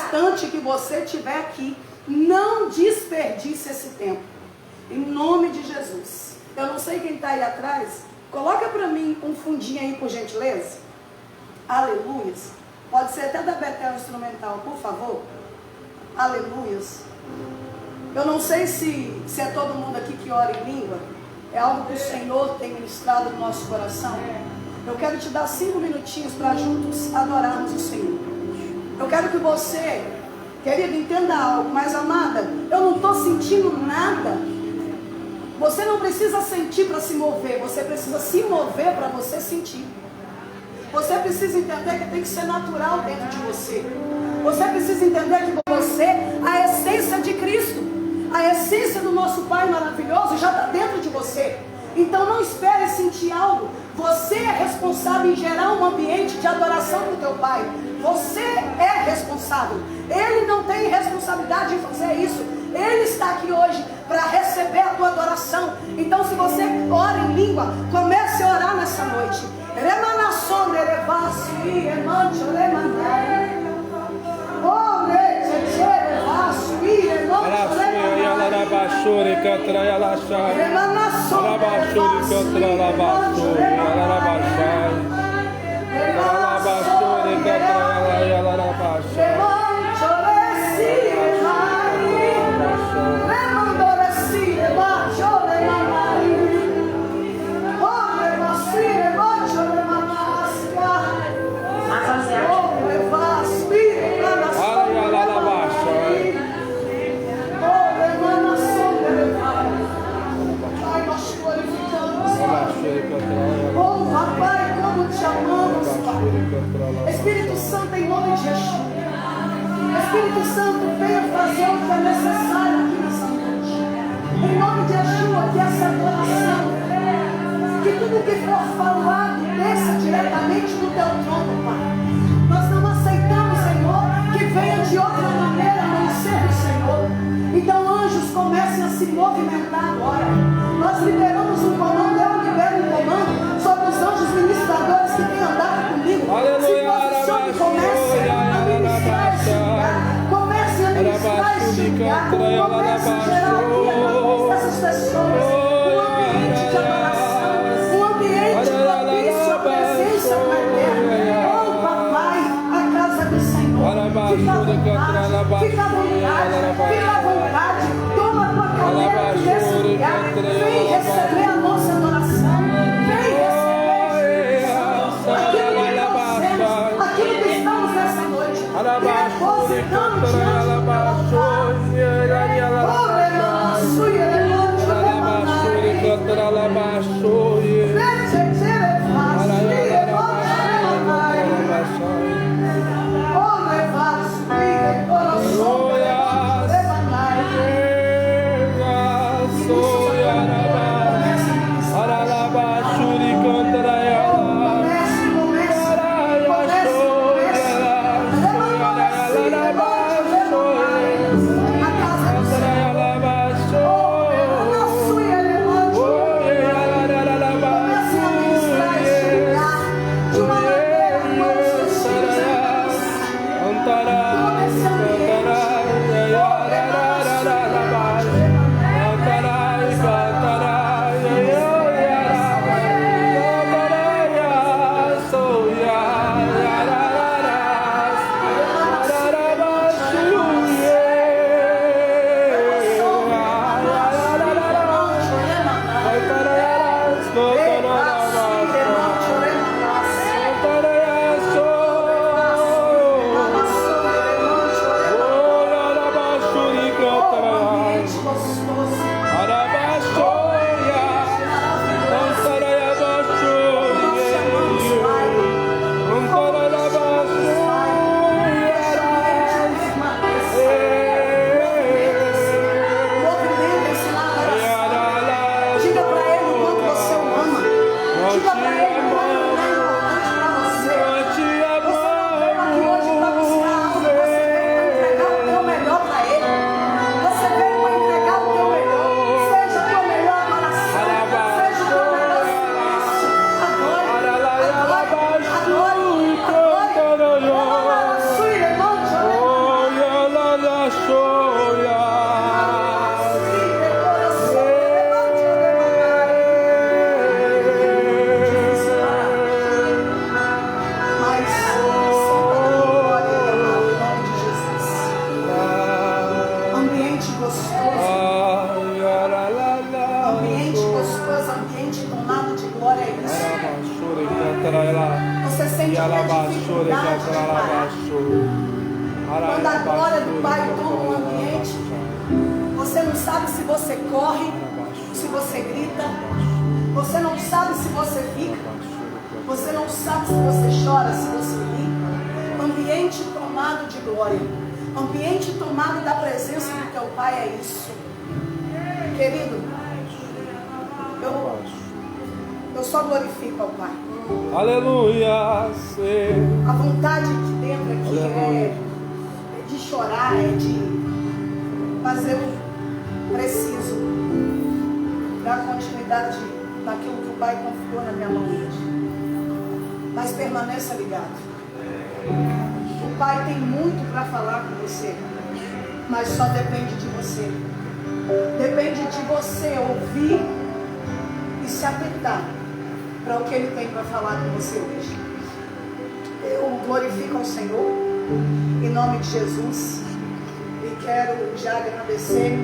instante que você estiver aqui, não desperdice esse tempo. Em nome de Jesus. Eu não sei quem está aí atrás. Coloca para mim um fundinho aí, por gentileza. Aleluias. Pode ser até da Betel Instrumental, por favor. Aleluias. Eu não sei se é todo mundo aqui que ora em língua. É algo que o Senhor tem ministrado no nosso coração. Eu quero te dar 5 minutinhos para juntos adorarmos o Senhor. Eu quero que você, querido, entenda algo. Mas amada, eu não estou sentindo nada. Você não precisa sentir para se mover. Você precisa se mover para você sentir. Você precisa entender que tem que ser natural dentro de você. Você precisa entender que você é a essência de Cristo. A essência do nosso Pai maravilhoso já está dentro de você. Então não espere sentir algo. Você é responsável em gerar um ambiente de adoração para o teu Pai. Você é responsável. Ele não tem responsabilidade em fazer isso. Ele está aqui hoje para receber a tua adoração. Então se você ora em língua, comece a orar nessa noite. Oh, Pai, como te amamos, Pai. Espírito Santo, em nome de Jesus. Espírito Santo, venha fazer o que é necessário aqui nessa noite. Em nome de Jesus, que essa adoração, que tudo que for falado desça diretamente do teu trono, Pai. Nós não aceitamos, Senhor, que venha de outra maneira a não ser do Senhor. Então, anjos, comecem a se movimentar agora. Nós liberamos um comando, eu libero um comando sobre os anjos ministradores que têm andado comigo. Aleluia. Se posicione, comece a ministrar esse lugar. Comece a ministrar esse lugar. Comece a gerar aqui através dessas pessoas um ambiente de adoração, um ambiente propício à presença do Eterno. Oh, papai, a casa do Senhor. Fica à vontade, fica à vontade, fica à vontade. Toma a tua cadeira nesse lugar. Vem receber a nossa adoração. Vem receber aquilo que estamos nessa noite. Depositamos diante do teu altar. unidade de Pai. Quando a glória do Pai toma o ambiente, você não sabe se você corre, se você grita, você não sabe se você fica, você não sabe se você chora, se você ri. Ambiente tomado de glória, ambiente tomado da presença do teu Pai é isso. Querido, eu só glorifico ao Pai. Aleluia. A vontade de dentro aqui é de chorar, é de fazer o preciso, dar continuidade naquilo que o Pai confiou na minha mão hoje. Mas permaneça ligado. O Pai tem muito para falar com você, mas só depende de você. Depende de você ouvir e se apertar para o que Ele tem para falar com você hoje. Eu glorifico ao Senhor em nome de Jesus e quero já agradecer.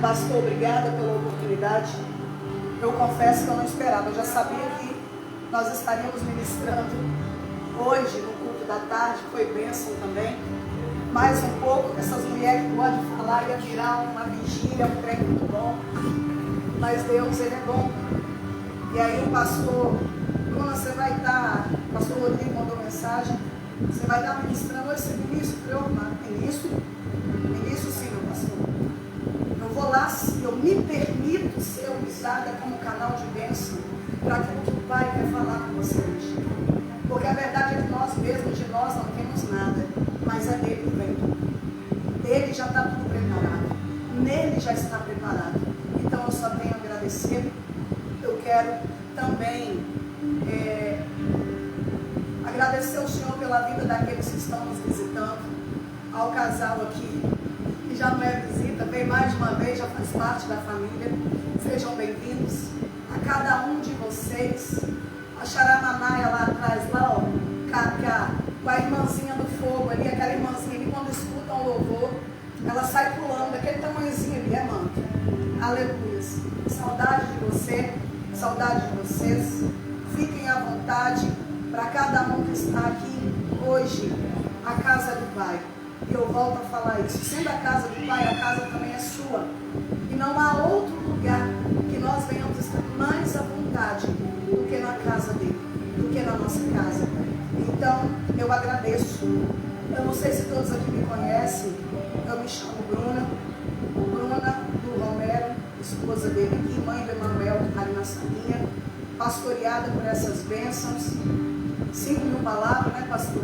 Pastor, obrigada pela oportunidade. Eu confesso que eu não esperava, eu já sabia que nós estaríamos ministrando hoje no culto da tarde, foi bênção também. Mais um pouco, essas mulheres que gostam de falar, ia virar uma vigília, um trem muito bom. Mas Deus, Ele é bom. E aí o pastor, Bruna, você vai estar, o pastor Rodrigo mandou mensagem, você vai estar ministrando hoje, você ministro? Eu falei, ministro? Ministro sim, meu pastor. Eu vou lá, eu me permito ser usada como canal de bênção para aquilo que o Pai quer falar com você hoje. Porque a verdade é que nós mesmos, de nós não temos nada, mas é dele que vem tudo. Ele já está tudo preparado, nele já está preparado. Então eu só tenho a agradecer. Eu quero também agradecer ao Senhor pela vida daqueles que estão nos visitando, ao casal aqui, que já não é visita, veio mais de uma vez, já faz parte da família. Sejam bem-vindos a cada um de vocês. A Xaramanaia lá atrás, lá ó, com a irmãzinha do fogo ali, aquela irmãzinha ali, quando escuta um louvor, ela sai pulando, daquele tamanhozinho ali, é manto. Aleluia. Saudade de você, saudade de vocês. Fiquem à vontade para cada um que está aqui hoje, a casa do Pai. E eu volto a falar isso. Sendo a casa do Pai, a casa também é sua. E não há outro lugar que nós venhamos estar mais à vontade do que na casa dele, do que na nossa casa. Então, eu agradeço. Eu não sei se todos aqui me conhecem. Eu me chamo Bruna do Romero, esposa dele aqui, mãe do Emanuel, que está ali na salinha, pastoreada por essas bênçãos. 5.000 palavras, né, pastor?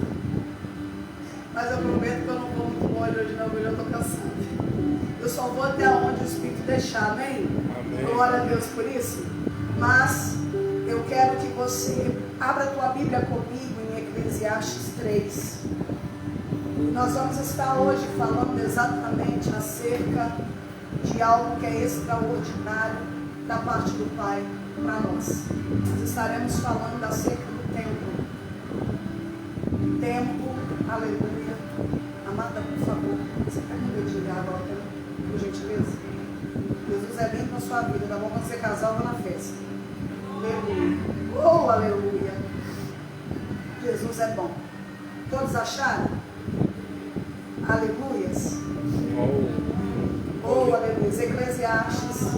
Mas eu prometo que eu não vou muito longe hoje não, hoje eu estou cansada. Eu só vou até onde o Espírito deixar, amém? Amém. Glória a Deus por isso. Mas eu quero que você abra a tua Bíblia comigo em Eclesiastes 3. Nós vamos estar hoje falando exatamente acerca de algo que é extraordinário da parte do Pai para nós. Nós estaremos falando acerca do tempo. Tempo, aleluia. Amada, por favor, você pega um dedinho de água, por gentileza? Jesus é lindo na sua vida, tá bom? Quando você casar, eu vou na festa. Aleluia. Oh, aleluia. Jesus é bom. Todos acharam? Aleluias. Oh, aleluia. Eclesiastes,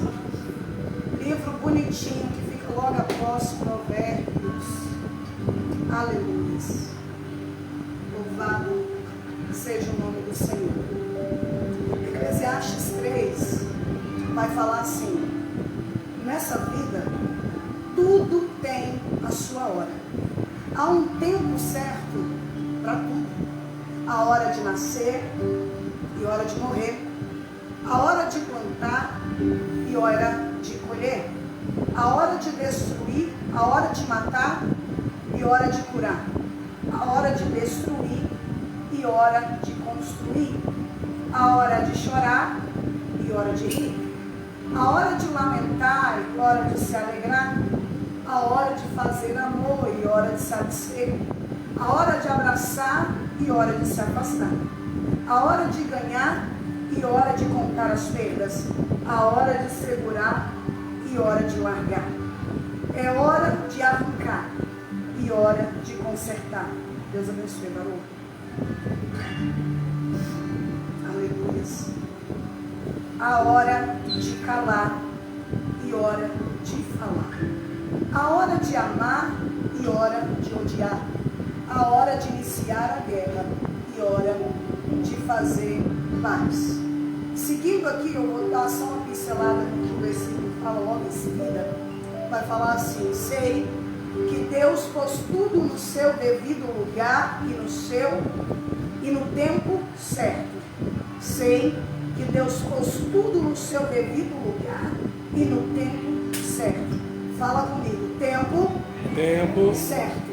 livro bonitinho que fica logo após Provérbios. Aleluias. Louvado seja o nome do Senhor. Eclesiastes 3 vai falar assim: nessa vida tudo tem a sua hora. Há um tempo certo para tudo. A hora de nascer e hora de morrer. A hora de plantar e hora de colher. A hora de destruir, a hora de matar e hora de curar. A hora de destruir e hora de construir. A hora de chorar e hora de rir. A hora de lamentar e hora de se alegrar. A hora de fazer amor e hora de se abster. A hora de abraçar e hora de se afastar. A hora de ganhar e hora de contar as perdas. A hora de segurar e hora de largar. É hora de arrancar e hora de consertar. Deus abençoe, varão. Aleluia. A hora de calar e hora de falar. A hora de amar e hora de odiar. A hora de iniciar a guerra e hora de fazer paz. Seguindo aqui, eu vou dar só uma pincelada no que o versículo fala logo em seguida. Vai falar assim: sei que Deus pôs tudo no seu devido lugar e no tempo certo. Sei que Deus pôs tudo no seu devido lugar e no tempo certo. Fala comigo, tempo certo.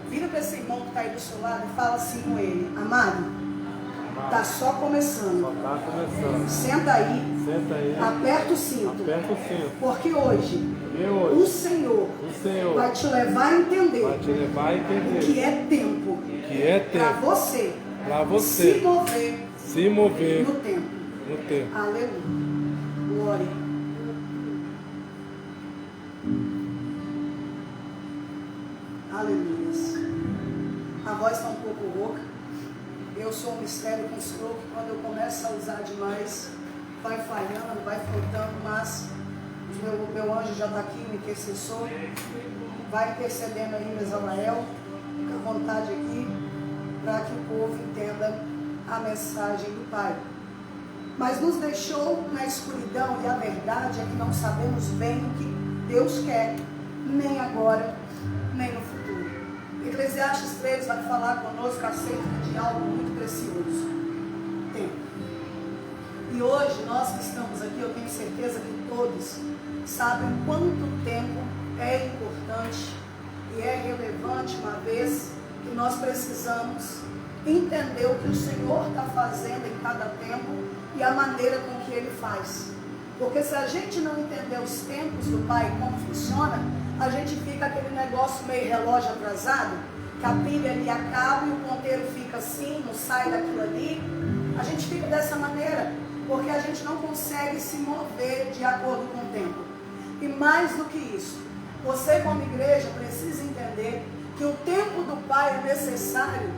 Vira para esse irmão que está aí do seu lado e fala assim com ele: amado, está só começando. Senta aí, aperta o cinto. Porque hoje o Senhor vai te levar a entender o que é tempo para você se mover no tempo. Aleluia. Glória. Aleluia. A voz está um pouco rouca. Eu sou um mistério com o Senhor que quando eu começo a usar demais, vai falhando, vai faltando, mas meu anjo já está aqui, o intercessor, vai intercedendo aí, Mesalael, fica à vontade aqui, para que o povo entenda a mensagem do Pai. Mas nos deixou na escuridão, e a verdade é que não sabemos bem o que Deus quer, nem agora, nem no futuro. Eclesiastes 3 vai falar conosco acerca de algo muito precioso: tempo. E hoje, nós que estamos aqui, eu tenho certeza que todos sabem quanto tempo é importante e é relevante, uma vez que nós precisamos entender o que o Senhor está fazendo em cada tempo e a maneira com que Ele faz. Porque se a gente não entender os tempos do Pai, como funciona, a gente fica aquele negócio meio relógio atrasado, que a pilha ali acaba e o ponteiro fica assim, não sai daquilo ali. A gente fica dessa maneira, porque a gente não consegue se mover de acordo com o tempo. E mais do que isso, você como igreja precisa entender que o tempo do Pai é necessário,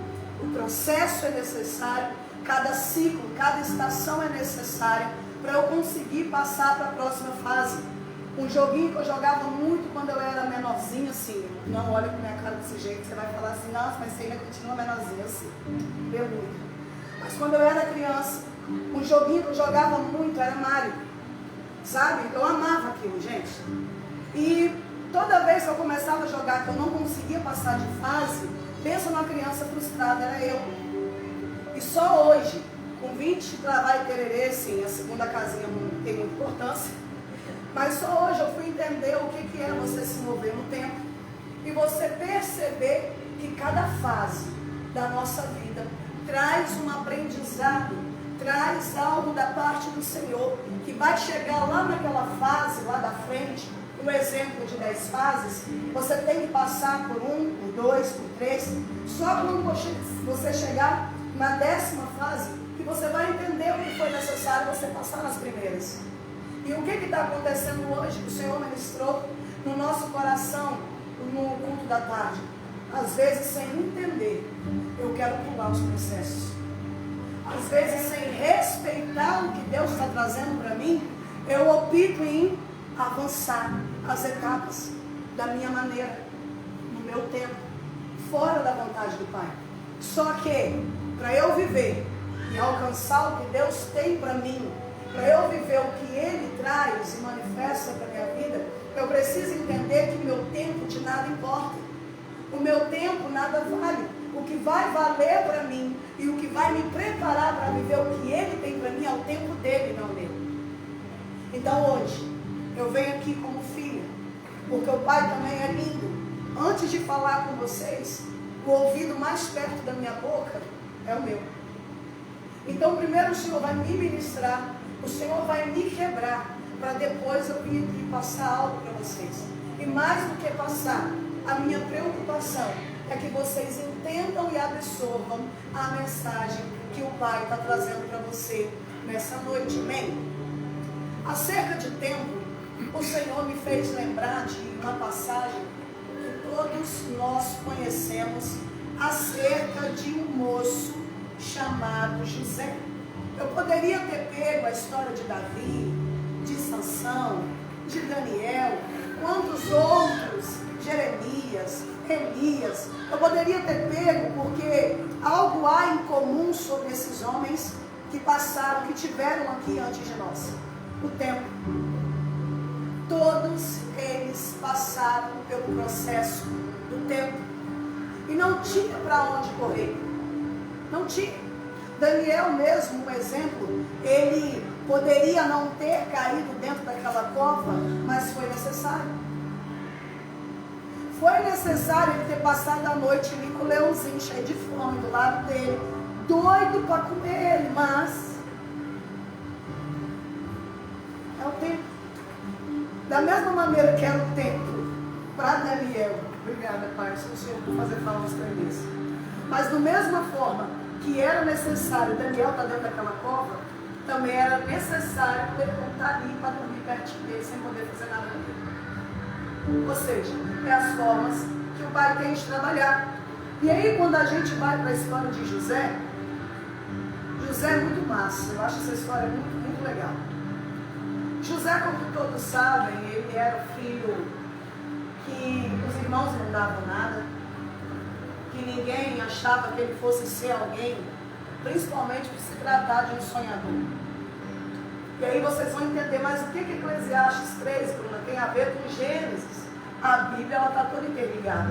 o processo é necessário, cada ciclo, cada estação é necessária para eu conseguir passar para a próxima fase. Um joguinho que eu jogava muito quando eu era menorzinha, assim, não olha com minha cara desse jeito, você vai falar assim, nossa, mas você ainda continua menorzinha, assim, beleza. Mas quando eu era criança, um joguinho que eu jogava muito era Mario, sabe? Eu amava aquilo, gente. E toda vez que eu começava a jogar que eu não conseguia passar de fase, pensa numa criança frustrada, era eu. E só hoje, com 20 para lá e tererê, sim, a segunda casinha não tem muita importância, mas só hoje eu fui entender o que é você se mover no tempo e você perceber que cada fase da nossa vida traz um aprendizado, traz algo da parte do Senhor, que vai chegar lá naquela fase, lá da frente, um exemplo de 10 fases, você tem que passar por 1, por 2, por 3, só quando você chegar na 10ª fase, que você vai entender o que foi necessário você passar nas primeiras. E o que está acontecendo hoje, que o Senhor ministrou no nosso coração, no culto da tarde? Às vezes, sem entender, eu quero pular os processos. Às vezes, sem respeitar o que Deus está trazendo para mim, eu opto em avançar as etapas da minha maneira, no meu tempo, fora da vontade do Pai. Só que, para eu viver e alcançar o que Deus tem para mim, para eu viver o que Ele traz e manifesta para a minha vida, eu preciso entender que o meu tempo de nada importa. O meu tempo nada vale. O que vai valer para mim e o que vai me preparar para viver o que Ele tem para mim é o tempo dele, não meu. Então hoje, eu venho aqui como filha, porque o Pai também é lindo. Antes de falar com vocês, o ouvido mais perto da minha boca é o meu. Então primeiro o Senhor vai me ministrar, o Senhor vai me quebrar, para depois eu vir aqui passar algo para vocês. E mais do que passar, a minha preocupação é que vocês entendam e absorvam a mensagem que o Pai está trazendo para você nessa noite, amém? Acerca de tempo, o Senhor me fez lembrar de uma passagem que todos nós conhecemos acerca de um moço chamado José. Eu poderia ter pego a história de Davi, de Sansão, de Daniel, quantos outros, Jeremias, Elias. Eu poderia ter pego porque algo há em comum sobre esses homens que passaram, que tiveram aqui antes de nós. O tempo. Todos eles passaram pelo processo do tempo. E não tinha para onde correr. Não tinha. Daniel mesmo, um exemplo, ele poderia não ter caído dentro daquela cova, mas foi necessário. Foi necessário ele ter passado a noite ali com o leãozinho cheio de fome do lado dele, doido para comer ele, mas é o tempo. Da mesma maneira que era o tempo para Daniel, obrigada, Pai, se o Senhor por fazer falar uns três. Mas da mesma forma que era necessário Daniel estar dentro daquela cova, também era necessário ele estar ali para dormir pertinho dele sem poder fazer nada com ele. Ou seja, é as formas que o Pai tem de trabalhar. E aí quando a gente vai para a história de José, José é muito massa, eu acho essa história muito, muito legal. José, como todos sabem, ele era o filho que os irmãos não davam nada, que ninguém achava que ele fosse ser alguém, principalmente por se tratar de um sonhador. E aí vocês vão entender mais o que Eclesiastes 3, Bruna, tem a ver com Gênesis. A Bíblia está toda interligada.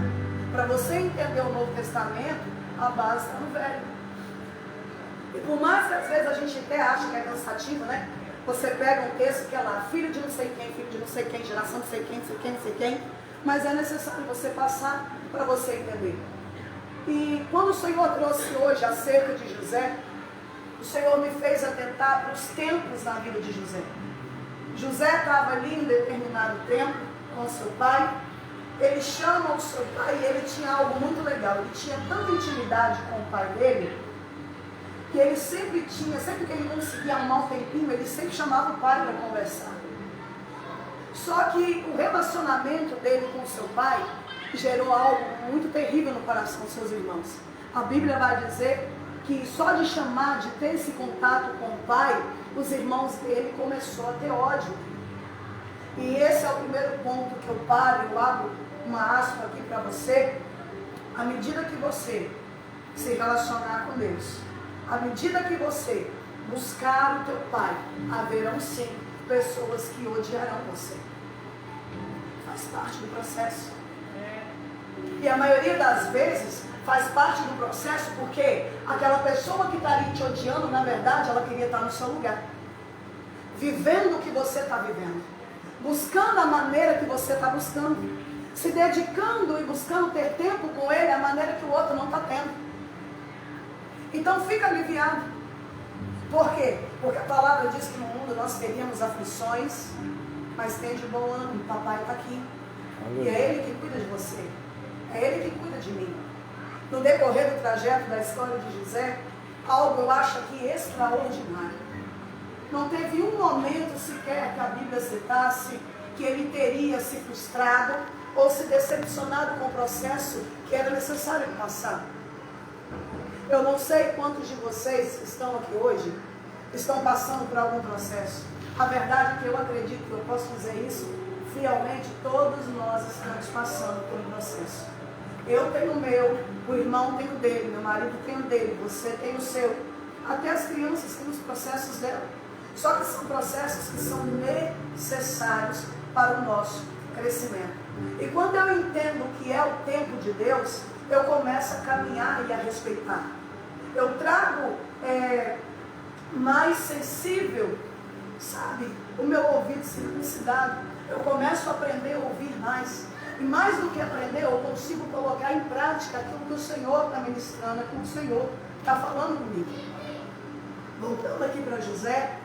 Para você entender o Novo Testamento, a base está no Velho. E por mais que às vezes a gente até ache que é cansativo, né? Você pega um texto que é lá, filho de não sei quem, filho de não sei quem, geração de não sei quem, não sei quem, não sei quem, mas é necessário você passar para você entender. E quando o Senhor trouxe hoje acerca de José, o Senhor me fez atentar para os tempos na vida de José. José estava ali em determinado tempo com seu pai, ele chama o seu pai e ele tinha algo muito legal, ele tinha tanta intimidade com o pai dele, que ele sempre tinha, sempre que ele conseguia arrumar um tempinho, ele sempre chamava o pai para conversar. Só que o relacionamento dele com o seu pai gerou algo muito terrível no coração dos seus irmãos. A Bíblia vai dizer que só de chamar, de ter esse contato com o pai, os irmãos dele começaram a ter ódio. E esse é o primeiro ponto que eu paro, eu abro uma aspa aqui para você. À medida que você se relacionar com Deus, à medida que você buscar o teu pai, haverão sim pessoas que odiarão você. Faz parte do processo. E a maioria das vezes faz parte do processo porque aquela pessoa que está ali te odiando, na verdade, ela queria estar no seu lugar. Vivendo o que você está vivendo. Buscando a maneira que você está buscando. Se dedicando e buscando ter tempo com ele, a maneira que o outro não está tendo. Então fica aliviado. Por quê? Porque a palavra diz que no mundo nós teríamos aflições, mas tem de bom ânimo, o papai está aqui. E é ele que cuida de você. É ele que cuida de mim. No decorrer do trajeto da história de José, algo eu acho aqui extraordinário. Não teve um momento sequer que a Bíblia citasse que ele teria se frustrado ou se decepcionado com o processo que era necessário passar. Eu não sei quantos de vocês que estão aqui hoje estão passando por algum processo. A verdade é que eu acredito que eu posso dizer isso fielmente, todos nós estamos passando por um processo. Eu tenho o meu, o irmão tem o dele, meu marido tem o dele, você tem o seu. Até as crianças têm os processos dela. Só que são processos que são necessários para o nosso crescimento. E quando eu entendo que é o tempo de Deus, eu começo a caminhar e a respeitar. Eu trago mais sensível, sabe, o meu ouvido circuncidado. Eu começo a aprender a ouvir mais. E mais do que aprender, eu consigo colocar em prática aquilo que o Senhor está ministrando, aquilo que o Senhor está falando comigo. Voltando aqui para José.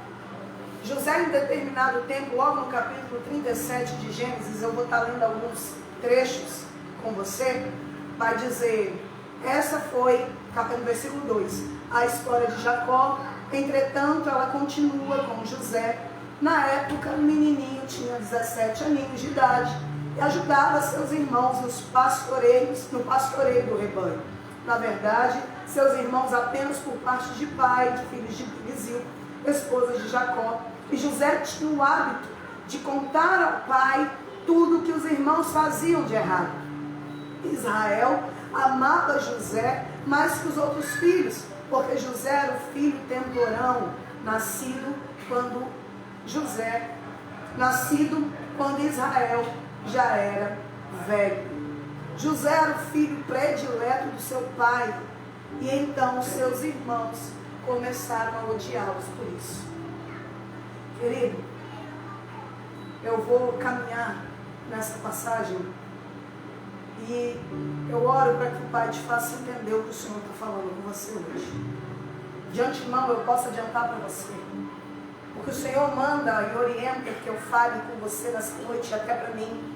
José, em determinado tempo, logo no capítulo 37 de Gênesis, eu vou estar lendo alguns trechos com você, vai dizer, essa foi, capítulo versículo 2, a história de Jacó. Entretanto, ela continua com José. Na época, o menininho tinha 17 aninhos de idade e ajudava seus irmãos no pastoreio do rebanho. na verdade, seus irmãos apenas por parte de pai, de filhos de Zilpa, esposa de Jacó. E José tinha o hábito de contar ao pai tudo que os irmãos faziam de errado. Israel amava José mais que os outros filhos, porque José era o filho temporão, nascido quando Israel já era velho. José era o filho predileto do seu pai, e então seus irmãos começaram a odiá-los por isso. Querido, eu vou caminhar nessa passagem e eu oro para que o Pai te faça entender o que o Senhor está falando com você hoje. De antemão eu posso adiantar para você, porque o Senhor manda e orienta que eu fale com você nessa noite, até para mim: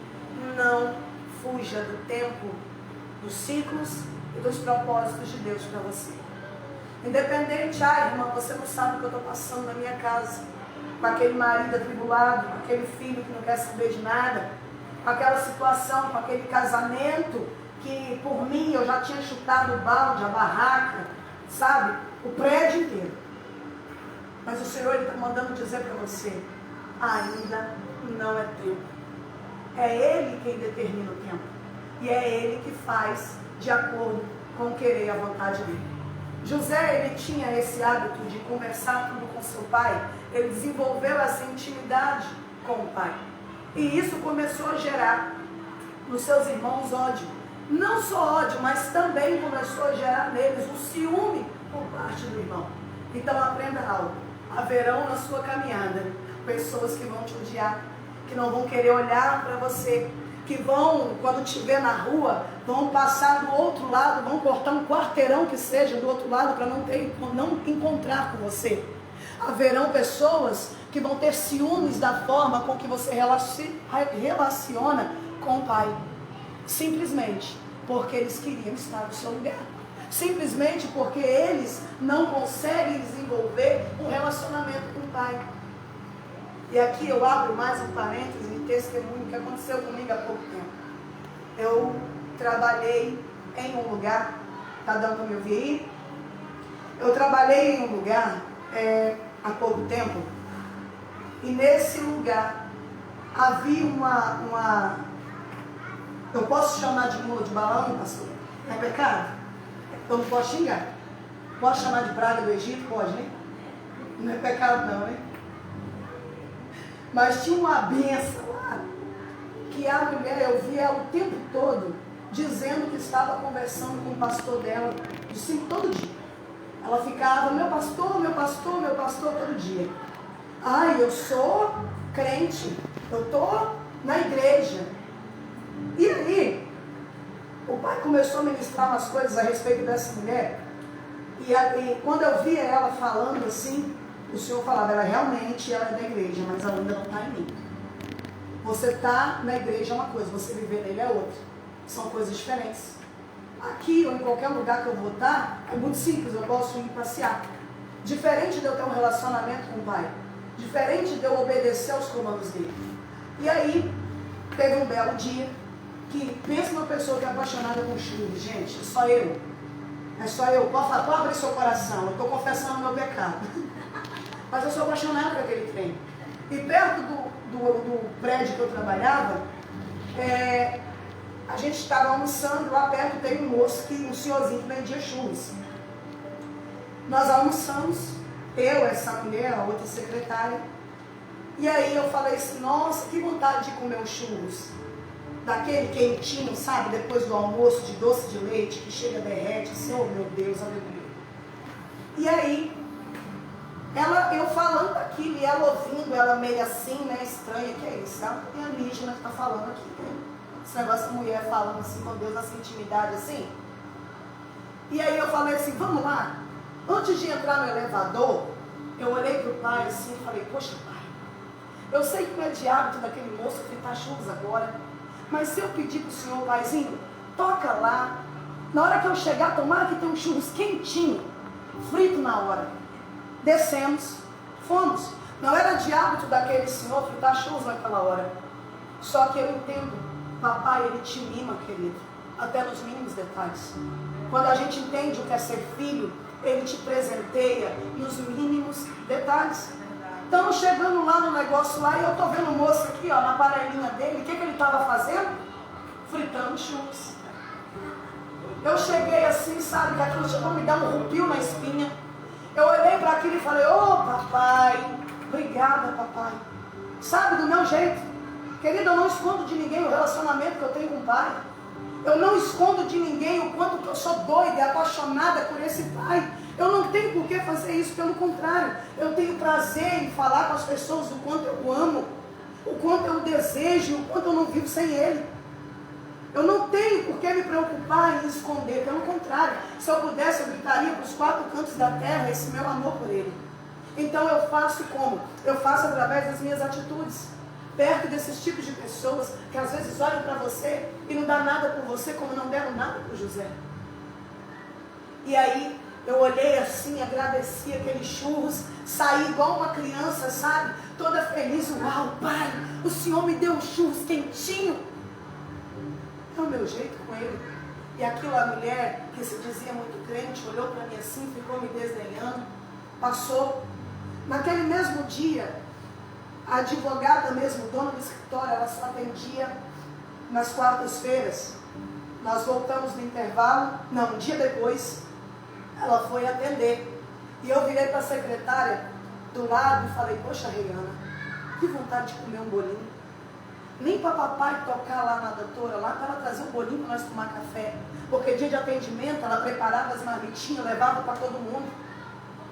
não fuja do tempo, dos ciclos e dos propósitos de Deus para você. Independente, irmã, você não sabe o que eu estou passando na minha casa, com aquele marido atribulado, com aquele filho que não quer saber de nada, com aquela situação, com aquele casamento que por mim eu já tinha chutado o balde, a barraca, sabe? O prédio inteiro. Mas o Senhor está mandando dizer para você: ainda não é tempo. É Ele quem determina o tempo. E é Ele que faz de acordo com o querer e a vontade dele. José, ele tinha esse hábito de conversar tudo com seu pai. Ele desenvolveu essa intimidade com o pai. E isso começou a gerar nos seus irmãos ódio. Não só ódio, mas também começou a gerar neles um ciúme por parte do irmão. Então aprenda algo: haverão na sua caminhada pessoas que vão te odiar, que não vão querer olhar para você, que vão, quando te ver na rua, vão passar do outro lado, vão cortar um quarteirão que seja do outro lado para não encontrar com você. Haverão pessoas que vão ter ciúmes da forma com que você relaciona com o pai. Simplesmente porque eles queriam estar no seu lugar. Simplesmente porque eles não conseguem desenvolver um relacionamento com o pai. E aqui eu abro mais um parênteses de testemunho que aconteceu comigo há pouco tempo. Eu trabalhei em um lugar, está dando para me ouvir aí? Eu trabalhei em um lugar há pouco tempo, e nesse lugar havia uma eu posso chamar de mula de balão, pastor? É pecado? Eu não posso xingar. Posso chamar de praga do Egito? Pode, né? Não é pecado não, né? Mas tinha uma benção lá, que a mulher, eu via ela o tempo todo dizendo que estava conversando com o pastor dela, assim, todo dia. Ela ficava: meu pastor, meu pastor, meu pastor, todo dia. Eu sou crente, eu estou na igreja. E aí, o pai começou a ministrar umas coisas a respeito dessa mulher, e quando eu via ela falando assim, o Senhor falava: ela realmente é da igreja, mas ela ainda não está em mim. Você está na igreja é uma coisa, você viver nele é outra. São coisas diferentes. Aqui ou em qualquer lugar que eu vou estar, é muito simples, eu posso ir passear. Diferente de eu ter um relacionamento com o pai, diferente de eu obedecer aos comandos dele. E aí, teve um belo dia, que pensa uma pessoa que é apaixonada por churros, gente, é só eu. É só eu. Pode abrir seu coração, eu estou confessando o meu pecado. Mas eu sou apaixonada por aquele trem. E perto do prédio que eu trabalhava, a gente estava almoçando, lá perto tem um moço, um senhorzinho que vendia churros. Nós almoçamos, eu, essa mulher, a outra secretária, e aí eu falei assim: nossa, que vontade de comer os churros. Daquele quentinho, sabe, depois do almoço, de doce de leite, que chega, derrete, assim, oh meu Deus, aleluia. E aí, eu falando aquilo, e ela ouvindo, ela meio assim, né, estranha, que é isso? Ela é alienígena que está falando aqui, né? Esse negócio de mulher falando assim com Deus, essa intimidade assim. E aí eu falei assim: vamos lá. Antes de entrar no elevador, eu olhei para o pai assim e falei: poxa pai, eu sei que não é de hábito daquele moço fritar churros agora, mas se eu pedir para o senhor, paizinho, toca lá, na hora que eu chegar, tomara que tem um churros quentinho, frito na hora. Descemos, fomos. Não era de hábito daquele senhor fritar churros naquela hora. Só que eu entendo, papai, ele te mima, querido, até nos mínimos detalhes. Quando a gente entende o que é ser filho, Ele te presenteia nos mínimos detalhes. Estamos chegando lá no negócio lá e eu estou vendo o moço aqui, ó, na panelinha dele. O que ele estava fazendo? Fritando churros. Eu cheguei assim, sabe, que aquilo chegou a me dar um rupio na espinha. Eu olhei para aquilo e falei, ô papai, obrigada papai. Sabe, do meu jeito. Querido, eu não escondo de ninguém o relacionamento que eu tenho com o pai. Eu não escondo de ninguém o quanto que eu sou doida e apaixonada por esse pai. Eu não tenho por que fazer isso, pelo contrário. Eu tenho prazer em falar com as pessoas o quanto eu amo, o quanto eu desejo, o quanto eu não vivo sem ele. Eu não tenho por que me preocupar em esconder, pelo contrário. Se eu pudesse, eu gritaria para os 4 cantos da terra esse meu amor por ele. Então eu faço como? Eu faço através das minhas atitudes. Perto desses tipos de pessoas que às vezes olham para você e não dá nada por você, como não deram nada para o José. E aí eu olhei assim, agradeci aqueles churros, saí igual uma criança, sabe? Toda feliz. Uau, pai, o Senhor me deu churros quentinho. É o meu jeito com ele. E aquilo, a mulher que se dizia muito crente, olhou para mim assim, ficou me desdenhando. Passou. Naquele mesmo dia, a advogada mesmo, dona do escritório, ela só atendia nas quartas-feiras. Nós voltamos no intervalo, um dia depois, ela foi atender. E eu virei para a secretária do lado e falei, poxa, Reiana, que vontade de comer um bolinho. Nem para papai tocar lá na doutora, lá para ela trazer um bolinho para nós tomar café. Porque dia de atendimento, ela preparava as marmitinhas, levava para todo mundo.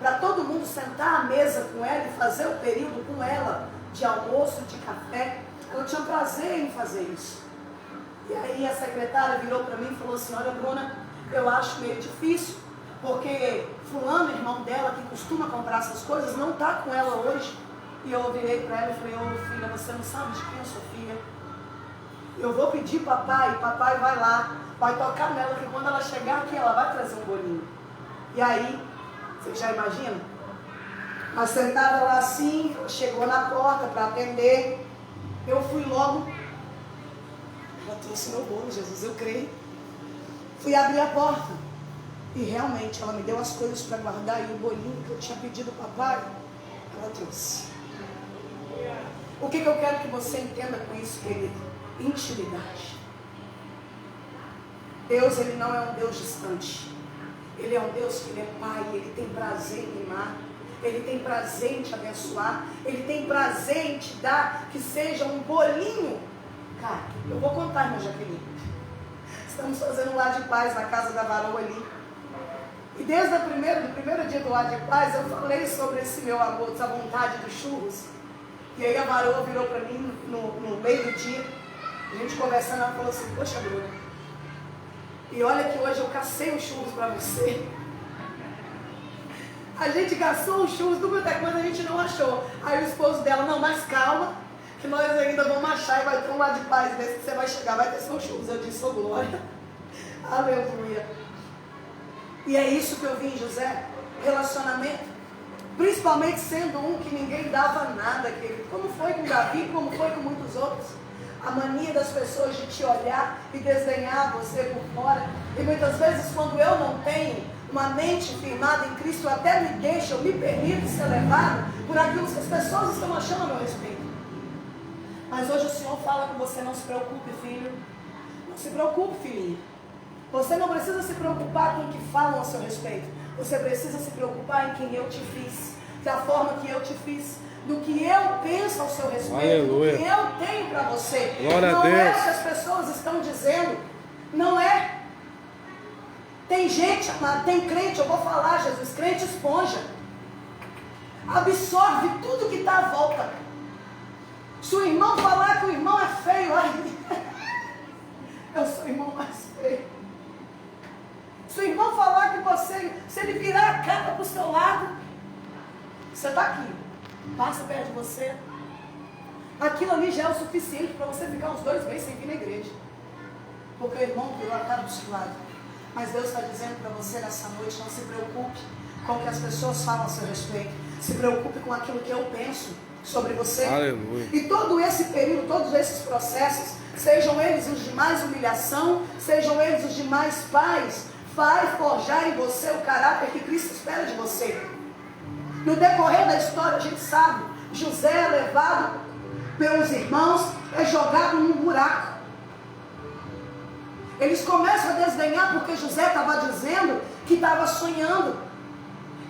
Para todo mundo sentar à mesa com ela e fazer o período com ela, de almoço, de café. Ela tinha prazer em fazer isso. E aí a secretária virou para mim e falou assim, olha Bruna, eu acho meio difícil, porque fulano, irmão dela, que costuma comprar essas coisas, não está com ela hoje. E eu virei para ela e falei, ô filha, você não sabe de quem eu sou filha. Eu vou pedir papai vai lá, vai tocar nela, que quando ela chegar aqui, ela vai trazer um bolinho. E aí, você já imagina? Mas sentada lá assim, chegou na porta para atender, eu fui logo, ela trouxe meu bolo, Jesus, eu creio. Fui abrir a porta e realmente ela me deu as coisas para guardar e o bolinho que eu tinha pedido ao papai, ela trouxe. O que eu quero que você entenda com isso, querido? Intimidade. Deus, Ele não é um Deus distante. Ele é um Deus que Ele é Pai, Ele tem prazer em mimar, Ele tem prazer em te abençoar, Ele tem prazer em te dar que seja um bolinho. Cara, eu vou contar, irmã Jaqueline. Estamos fazendo um lar de paz na casa da varoa ali. E desde o primeiro dia do lar de paz, eu falei sobre esse meu amor, essa vontade dos churros. E aí a varoa virou para mim no meio do dia, a gente conversando, ela falou assim, poxa Bruna, e olha que hoje eu cacei os churros para você. A gente caçou os churros, tudo quanto é coisa a gente não achou. Aí o esposo dela, não, mas calma, que nós ainda vamos achar e vai ter um lar de paz desse que você vai chegar, vai ter seus churros. Eu disse, ô glória, aleluia. E é isso que eu vi em José, relacionamento. Principalmente sendo um que ninguém dava nada, querido. Como foi com Davi, como foi com muitos outros. A mania das pessoas de te olhar e desdenhar você por fora. E muitas vezes quando eu não tenho uma mente firmada em Cristo, eu até me deixo, eu me permito ser levado por aquilo que as pessoas estão achando a meu respeito. Mas hoje o Senhor fala com você, não se preocupe, filho. Não se preocupe, filhinho. Você não precisa se preocupar com o que falam a seu respeito. Você precisa se preocupar em quem eu te fiz, da forma que eu te fiz, do que eu penso ao seu respeito, Aleluia. do que eu tenho para você. Glória não a Deus. é o que as pessoas estão dizendo, não é. Tem gente, amado, tem crente, eu vou falar, Jesus, crente esponja. Absorve tudo que está à volta. Se o irmão falar que o irmão é feio, ai, eu sou o irmão mais feio. Se o irmão falar que você, se ele virar a cara para o seu lado, você está aqui, passa perto de você. Aquilo ali já é o suficiente para você ficar uns 2 meses sem vir na igreja. Porque o irmão virou a cara para o seu lado. Mas Deus está dizendo para você nessa noite, não se preocupe com o que as pessoas falam a seu respeito. Se preocupe com aquilo que eu penso sobre você. Aleluia. E todo esse período, todos esses processos, sejam eles os de mais humilhação, sejam eles os de mais paz, vai forjar em você o caráter que Cristo espera de você. No decorrer da história a gente sabe, José é levado pelos irmãos, é jogado num buraco. Eles começam a desdenhar porque José estava dizendo que estava sonhando.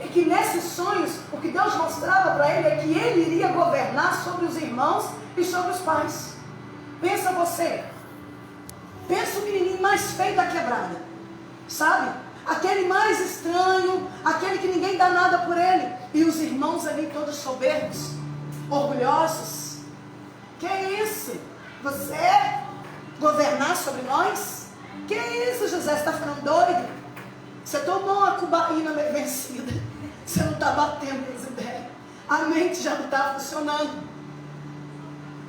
E que nesses sonhos, o que Deus mostrava para ele é que ele iria governar sobre os irmãos e sobre os pais. Pensa você. Pensa o menininho mais feio da quebrada. Sabe? Aquele mais estranho, aquele que ninguém dá nada por ele. E os irmãos ali todos soberbos, orgulhosos. Que isso? Você governar sobre nós? Que isso, José? Você está ficando doido? Você tomou uma cubaína vencida. Você não está batendo as ideias. A mente já não está funcionando.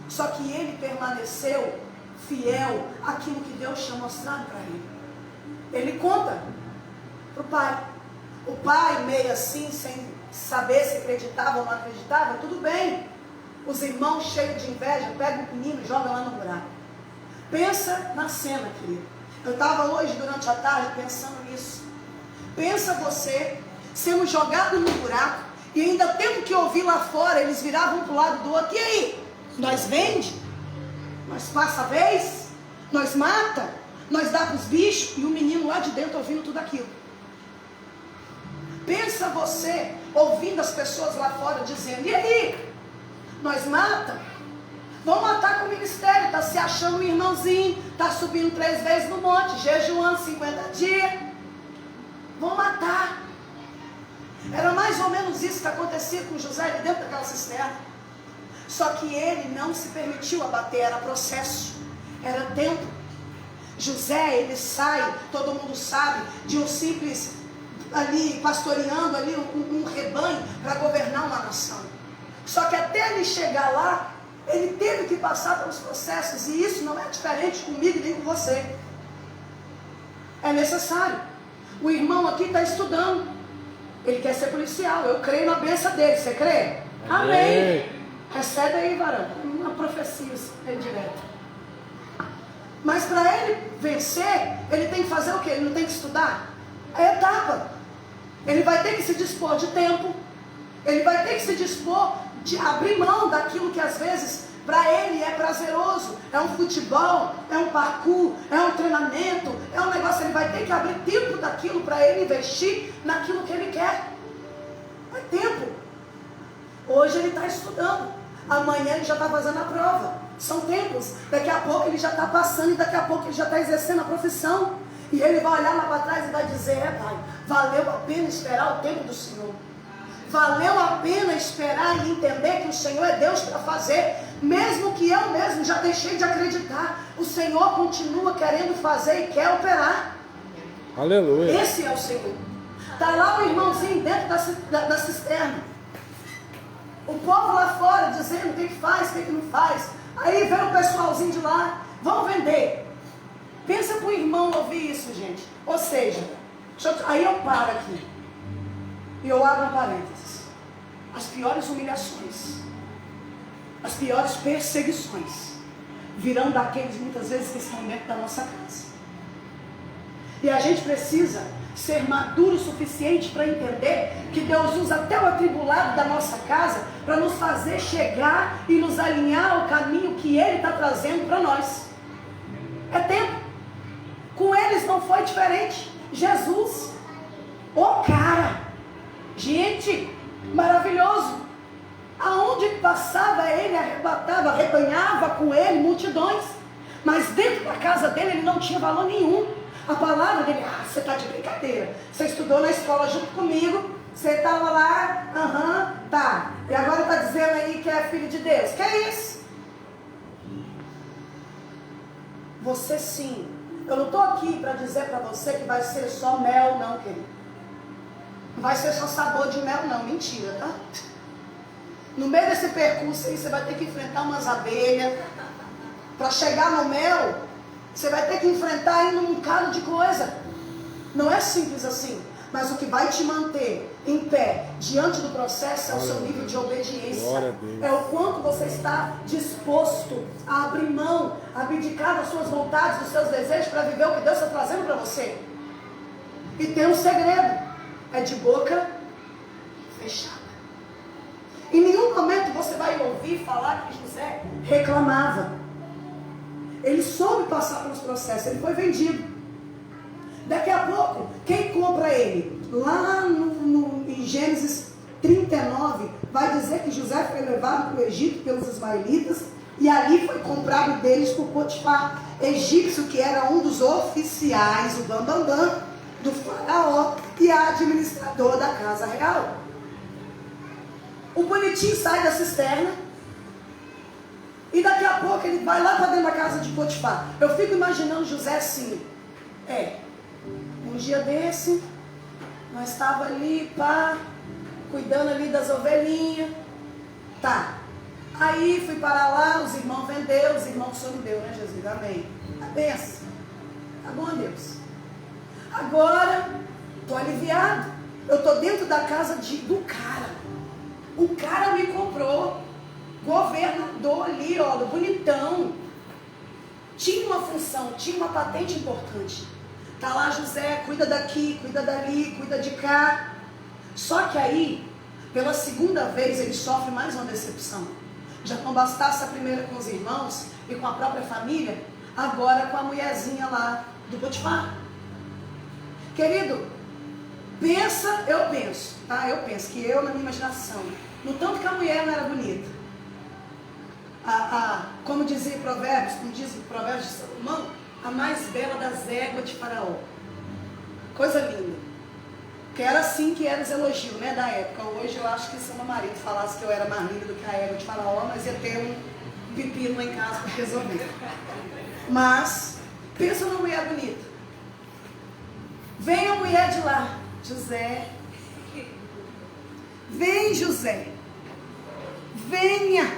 Só que ele permaneceu fiel àquilo que Deus tinha mostrado para ele. Ele conta para o pai. O pai, meio assim, sem saber se acreditava ou não acreditava, tudo bem. Os irmãos cheios de inveja pegam o menino e jogam lá no buraco. Pensa na cena, querido. Eu estava hoje, durante a tarde, pensando nisso. Pensa você sendo jogado no buraco e ainda tendo que ouvir lá fora, eles viravam para o lado do outro. E aí? Nós vende? Nós passa a vez? Nós mata? Nós dá para os bichos? E o menino lá de dentro ouvindo tudo aquilo. Pensa você ouvindo as pessoas lá fora dizendo, e aí? Nós mata? Vão matar com o ministério, está se achando um irmãozinho, está subindo 3 vezes no monte, jejuando 50 dias. Vão matar. Era mais ou menos isso que acontecia com José ali dentro daquela cisterna. Só que ele não se permitiu abater, era processo, era tempo. José, ele sai, todo mundo sabe, de um simples ali, pastoreando ali um rebanho para governar uma nação. Só que até ele chegar lá, ele teve que passar pelos processos, e isso não é diferente comigo nem com você. É necessário. O irmão aqui está estudando, ele quer ser policial, eu creio na bênção dele, você crê? Amém. Recebe aí, varão, uma profecia direta. Mas para ele vencer, ele tem que fazer o quê? Ele não tem que estudar? É etapa. Ele vai ter que se dispor de tempo, ele vai ter que se dispor de abrir mão daquilo que às vezes para ele é prazeroso, é um futebol, é um parkour, é um treinamento, é um negócio, ele vai ter que abrir tempo daquilo para ele investir naquilo que ele quer. É tempo. Hoje ele está estudando, amanhã ele já está fazendo a prova. São tempos, daqui a pouco ele já está passando e daqui a pouco ele já está exercendo a profissão. E ele vai olhar lá para trás e vai dizer, pai, valeu a pena esperar o tempo do Senhor. Valeu a pena esperar e entender que o Senhor é Deus para fazer, mesmo que eu mesmo já deixei de acreditar. O Senhor continua querendo fazer e quer operar. Aleluia. Esse é o Senhor. Está lá o irmãozinho dentro da cisterna. O povo lá fora dizendo o que faz, o que não faz. Aí vem o pessoalzinho de lá, vão vender. Pensa para o irmão ouvir isso, gente. Ou seja, aí eu paro aqui. E eu abro um parênteses. As piores humilhações, as piores perseguições virão daqueles muitas vezes que estão dentro da nossa casa. E a gente precisa ser maduro o suficiente para entender que Deus usa até o atribulado da nossa casa para nos fazer chegar e nos alinhar ao caminho que Ele está trazendo para nós. É tempo. Com eles não foi diferente. Jesus, cara, gente, maravilhoso. Aonde passava ele arrebatava, arrebanhava com ele multidões. Mas dentro da casa dele ele não tinha valor nenhum. A palavra dele, você está de brincadeira. Você estudou na escola junto comigo, você estava lá, tá. E agora está dizendo aí que é filho de Deus. Que é isso? Você sim. Eu não estou aqui para dizer para você que vai ser só mel, não, querido. Não vai ser só sabor de mel, não. Mentira, tá? No meio desse percurso aí, você vai ter que enfrentar umas abelhas. Para chegar no mel, você vai ter que enfrentar ainda um bocado de coisa. Não é simples assim. Mas o que vai te manter em pé diante do processo é o seu nível de obediência. É o quanto você está disposto a abrir mão, a abdicar das suas vontades, dos seus desejos para viver o que Deus está trazendo para você. E tem um segredo: é de boca fechada. Em nenhum momento você vai ouvir falar que José reclamava. Ele soube passar pelos processos, ele foi vendido. Daqui a pouco, quem compra ele? Lá em Gênesis 39, vai dizer que José foi levado para o Egito pelos ismaelitas, e ali foi comprado deles por Potifar, egípcio, que era um dos oficiais, o bambambam, do faraó e administrador da casa real. O bonitinho sai da cisterna, e daqui a pouco ele vai lá para dentro da casa de Potifar. Eu fico imaginando José assim, um dia desse, nós estávamos ali, cuidando ali das ovelhinhas, aí fui para lá, os irmãos venderam, os irmãos só me deu, né, Jesus, amém, a benção, tá bom, Deus, agora, estou aliviado, eu estou dentro da casa do cara, o cara me comprou, governador ali, ó, bonitão, tinha uma função, tinha uma patente importante. Tá lá José, cuida daqui, cuida dali, cuida de cá. Só que aí, pela segunda vez, ele sofre mais uma decepção. Já não bastasse a primeira com os irmãos e com a própria família, agora com a mulherzinha lá do Potifar. Querido, eu penso que eu, na minha imaginação, no tanto que a mulher não era bonita, como dizia Provérbios, como diz o Provérbios de Salomão, a mais bela das éguas de Faraó. Coisa linda. Que era assim que eram os elogios, né, da época. Hoje eu acho que se o meu marido falasse que eu era mais linda do que a égua de Faraó, nós ia ter um pepino lá em casa para resolver. Mas, pensa numa mulher bonita. Vem a mulher de lá, José. Vem, José. Venha.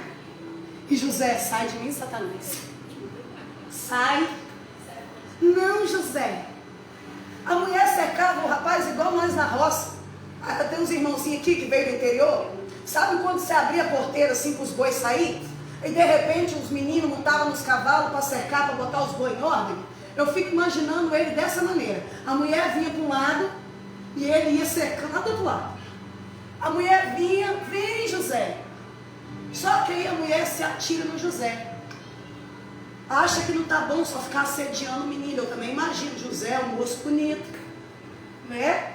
E José, sai de mim, Satanás. Sai. Não, José. A mulher cercava o rapaz igual nós na roça. Tem uns irmãozinhos aqui que veio do interior. Sabe quando você abria a porteira assim para os bois sair? E de repente os meninos montavam nos cavalos para cercar, para botar os bois em ordem? Eu fico imaginando ele dessa maneira. A mulher vinha para um lado e ele ia cercando do outro lado. A mulher vinha, vem, José. Só que aí a mulher se atira no José. Acha que não está bom só ficar assediando o menino. Eu também imagino José, um moço bonito, né?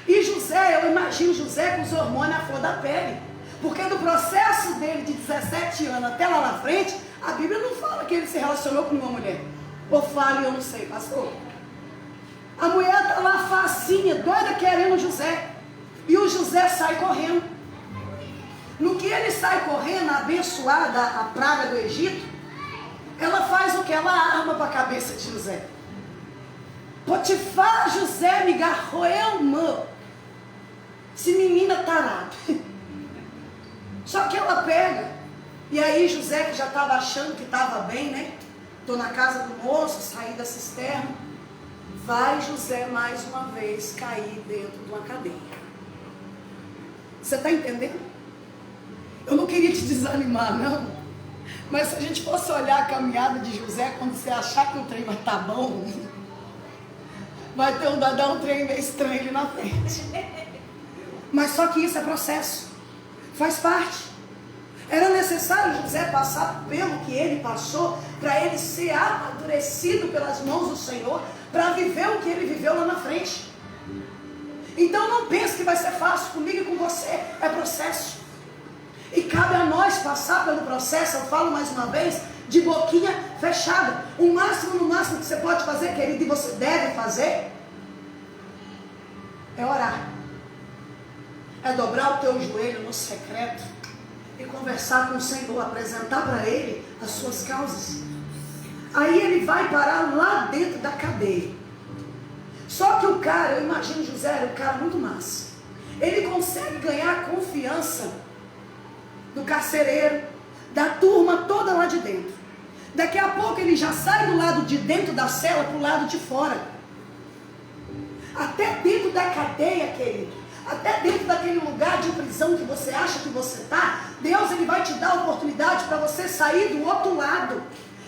E José, eu imagino José com os hormônios à flor da pele. Porque do processo dele de 17 anos até lá na frente, a Bíblia não fala que ele se relacionou com uma mulher. Ou fala, eu não sei, pastor. A mulher está lá facinha, doida querendo José. E o José sai correndo. No que ele sai correndo, abençoada a praga do Egito, ela faz o que? Ela arma para a cabeça de José. Potifar, José me agarrou, esse menino é tarado. Só que ela pega, e aí José, que já estava achando que estava bem, né? Estou na casa do moço, saí da cisterna. Vai José mais uma vez cair dentro de uma cadeia. Você está entendendo? Eu não queria te desanimar, não. Mas se a gente fosse olhar a caminhada de José, quando você achar que o trem vai estar bom, vai ter um trem meio estranho ali na frente. Mas só que isso é processo. Faz parte. Era necessário José passar pelo que ele passou, para ele ser amadurecido pelas mãos do Senhor, para viver o que ele viveu lá na frente. Então não pense que vai ser fácil comigo e com você. É processo. E cabe a nós passar pelo processo, eu falo mais uma vez, de boquinha fechada. O máximo, no máximo que você pode fazer, querido, e você deve fazer, é orar. É dobrar o teu joelho no secreto e conversar com o Senhor, apresentar para Ele as suas causas. Aí ele vai parar lá dentro da cadeia. Só que o cara, eu imagino José, era um cara muito massa. Ele consegue ganhar a confiança do carcereiro, da turma toda lá de dentro. Daqui a pouco ele já sai do lado de dentro da cela para o lado de fora. Até dentro da cadeia, querido. Até dentro daquele lugar de prisão que você acha que você está, Deus ele vai te dar a oportunidade para você sair do outro lado.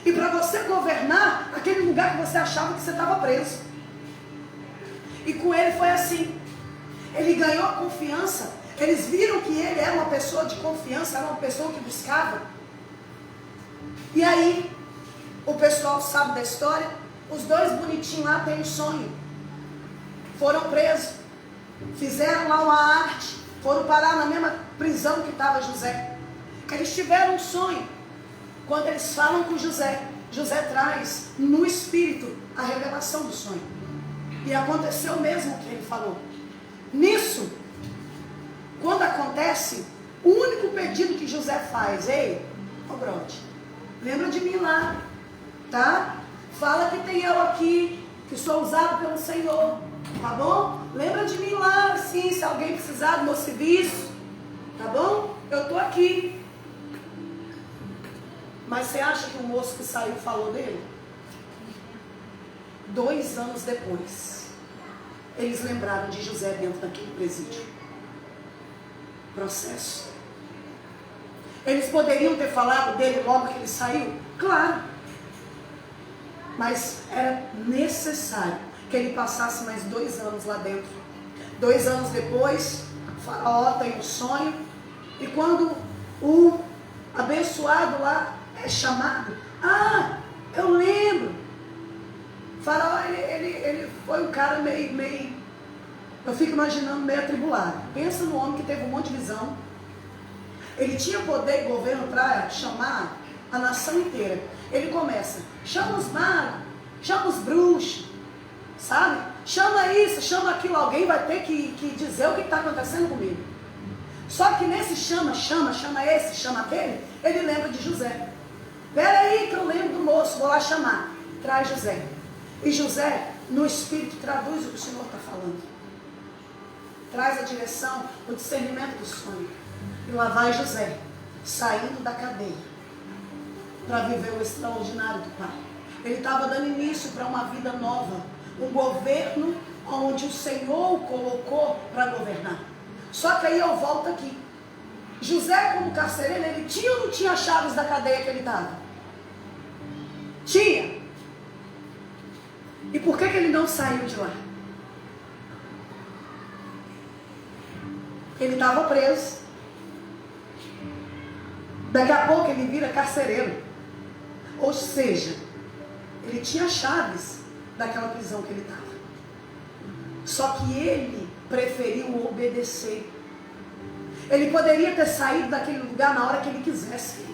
E para você governar aquele lugar que você achava que você estava preso. E com ele foi assim. Ele ganhou a confiança. Eles viram que ele era uma pessoa de confiança, era uma pessoa que buscava. E aí, o pessoal sabe da história, os dois bonitinhos lá têm um sonho. Foram presos, fizeram lá uma arte, foram parar na mesma prisão que estava José. Eles tiveram um sonho. Quando eles falam com José, José traz no espírito a revelação do sonho. E aconteceu mesmo o que ele falou. Nisso, quando acontece, o único pedido que José faz: ei, ô brode, lembra de mim lá, tá? Fala que tem eu aqui, que sou usado pelo Senhor, tá bom? Lembra de mim lá, sim, se alguém precisar do meu serviço, tá bom? Eu tô aqui. Mas você acha que o moço que saiu falou dele? 2 anos depois, eles lembraram de José dentro daquele presídio. Processo. Eles poderiam ter falado dele logo que ele saiu? Claro. Mas era necessário que ele passasse mais 2 anos lá dentro. 2 anos depois, o faraó tem um sonho. E quando o abençoado lá é chamado, eu lembro. O faraó, ele foi um cara meio, eu fico imaginando, meio atribulado. Pensa no homem que teve um monte de visão. Ele tinha poder e governo para chamar a nação inteira. Ele começa, chama os magos, chama os bruxos, sabe? Chama isso, chama aquilo. Alguém vai ter que dizer o que está acontecendo comigo. Só que nesse chama esse, chama aquele, ele lembra de José. Espera aí que eu lembro do moço, vou lá chamar. Traz José. E José, no espírito, traduz o que o Senhor está falando. Traz a direção, o discernimento do sonho. E lá vai José, saindo da cadeia, para viver o extraordinário do Pai. Ele estava dando início para uma vida nova. Um governo onde o Senhor o colocou para governar. Só que aí eu volto aqui. José, como carcereiro, ele tinha ou não tinha chaves da cadeia que ele estava? Tinha. E por que ele não saiu de lá? Ele estava preso. Daqui a pouco ele vira carcereiro. Ou seja, ele tinha chaves daquela prisão que ele estava. Só que ele preferiu obedecer. Ele poderia ter saído daquele lugar na hora que ele quisesse.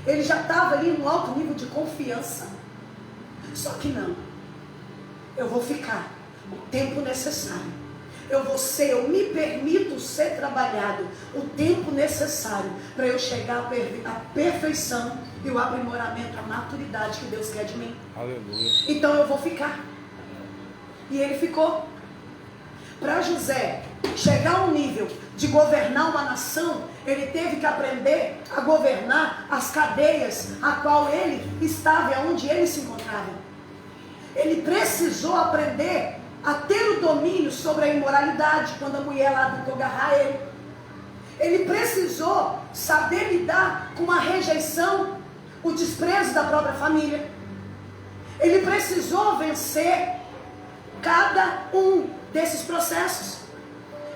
Ele já estava ali num alto nível de confiança. Só que não. Eu vou ficar o tempo necessário. Eu me permito ser trabalhado o tempo necessário para eu chegar à perfeição e o aprimoramento, a maturidade que Deus quer de mim. Aleluia. Então eu vou ficar. E ele ficou. Para José chegar a um nível de governar uma nação, ele teve que aprender a governar as cadeias a qual ele estava e aonde ele se encontrava. Ele precisou aprender a ter o domínio sobre a imoralidade, quando a mulher lá tentou agarrar ele. Ele precisou saber lidar com a rejeição, o desprezo da própria família. Ele precisou vencer cada um desses processos.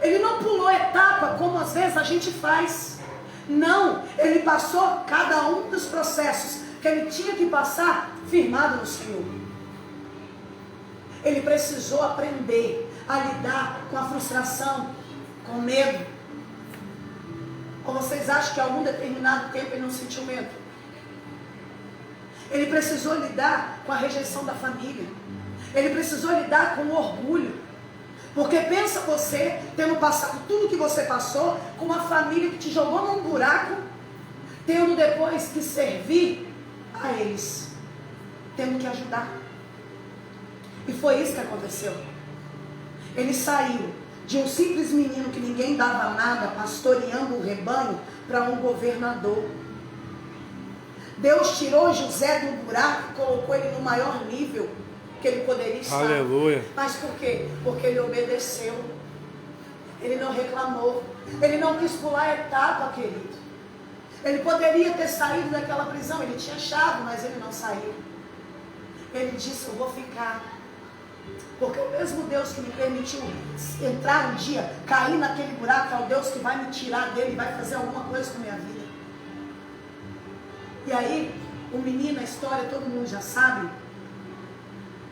Ele não pulou etapa como às vezes a gente faz. Não, ele passou cada um dos processos que ele tinha que passar firmado no Senhor. Ele precisou aprender a lidar com a frustração, com o medo. Ou vocês acham que em algum determinado tempo ele não sentiu medo? Ele precisou lidar com a rejeição da família. Ele precisou lidar com o orgulho. Porque pensa você, tendo passado tudo que você passou, com uma família que te jogou num buraco, tendo depois que servir a eles, tendo que ajudar. E foi isso que aconteceu. Ele saiu de um simples menino que ninguém dava nada, pastoreando um rebanho, para um governador. Deus tirou José do buraco e colocou ele no maior nível que ele poderia estar. Aleluia. Mas por quê? Porque ele obedeceu. Ele não reclamou. Ele não quis pular a etapa, querido. Ele poderia ter saído daquela prisão. Ele tinha chave, mas ele não saiu. Ele disse: eu vou ficar. Porque o mesmo Deus que me permitiu entrar um dia, cair naquele buraco, é o Deus que vai me tirar dele e vai fazer alguma coisa com a minha vida. E aí, o menino, a história todo mundo já sabe,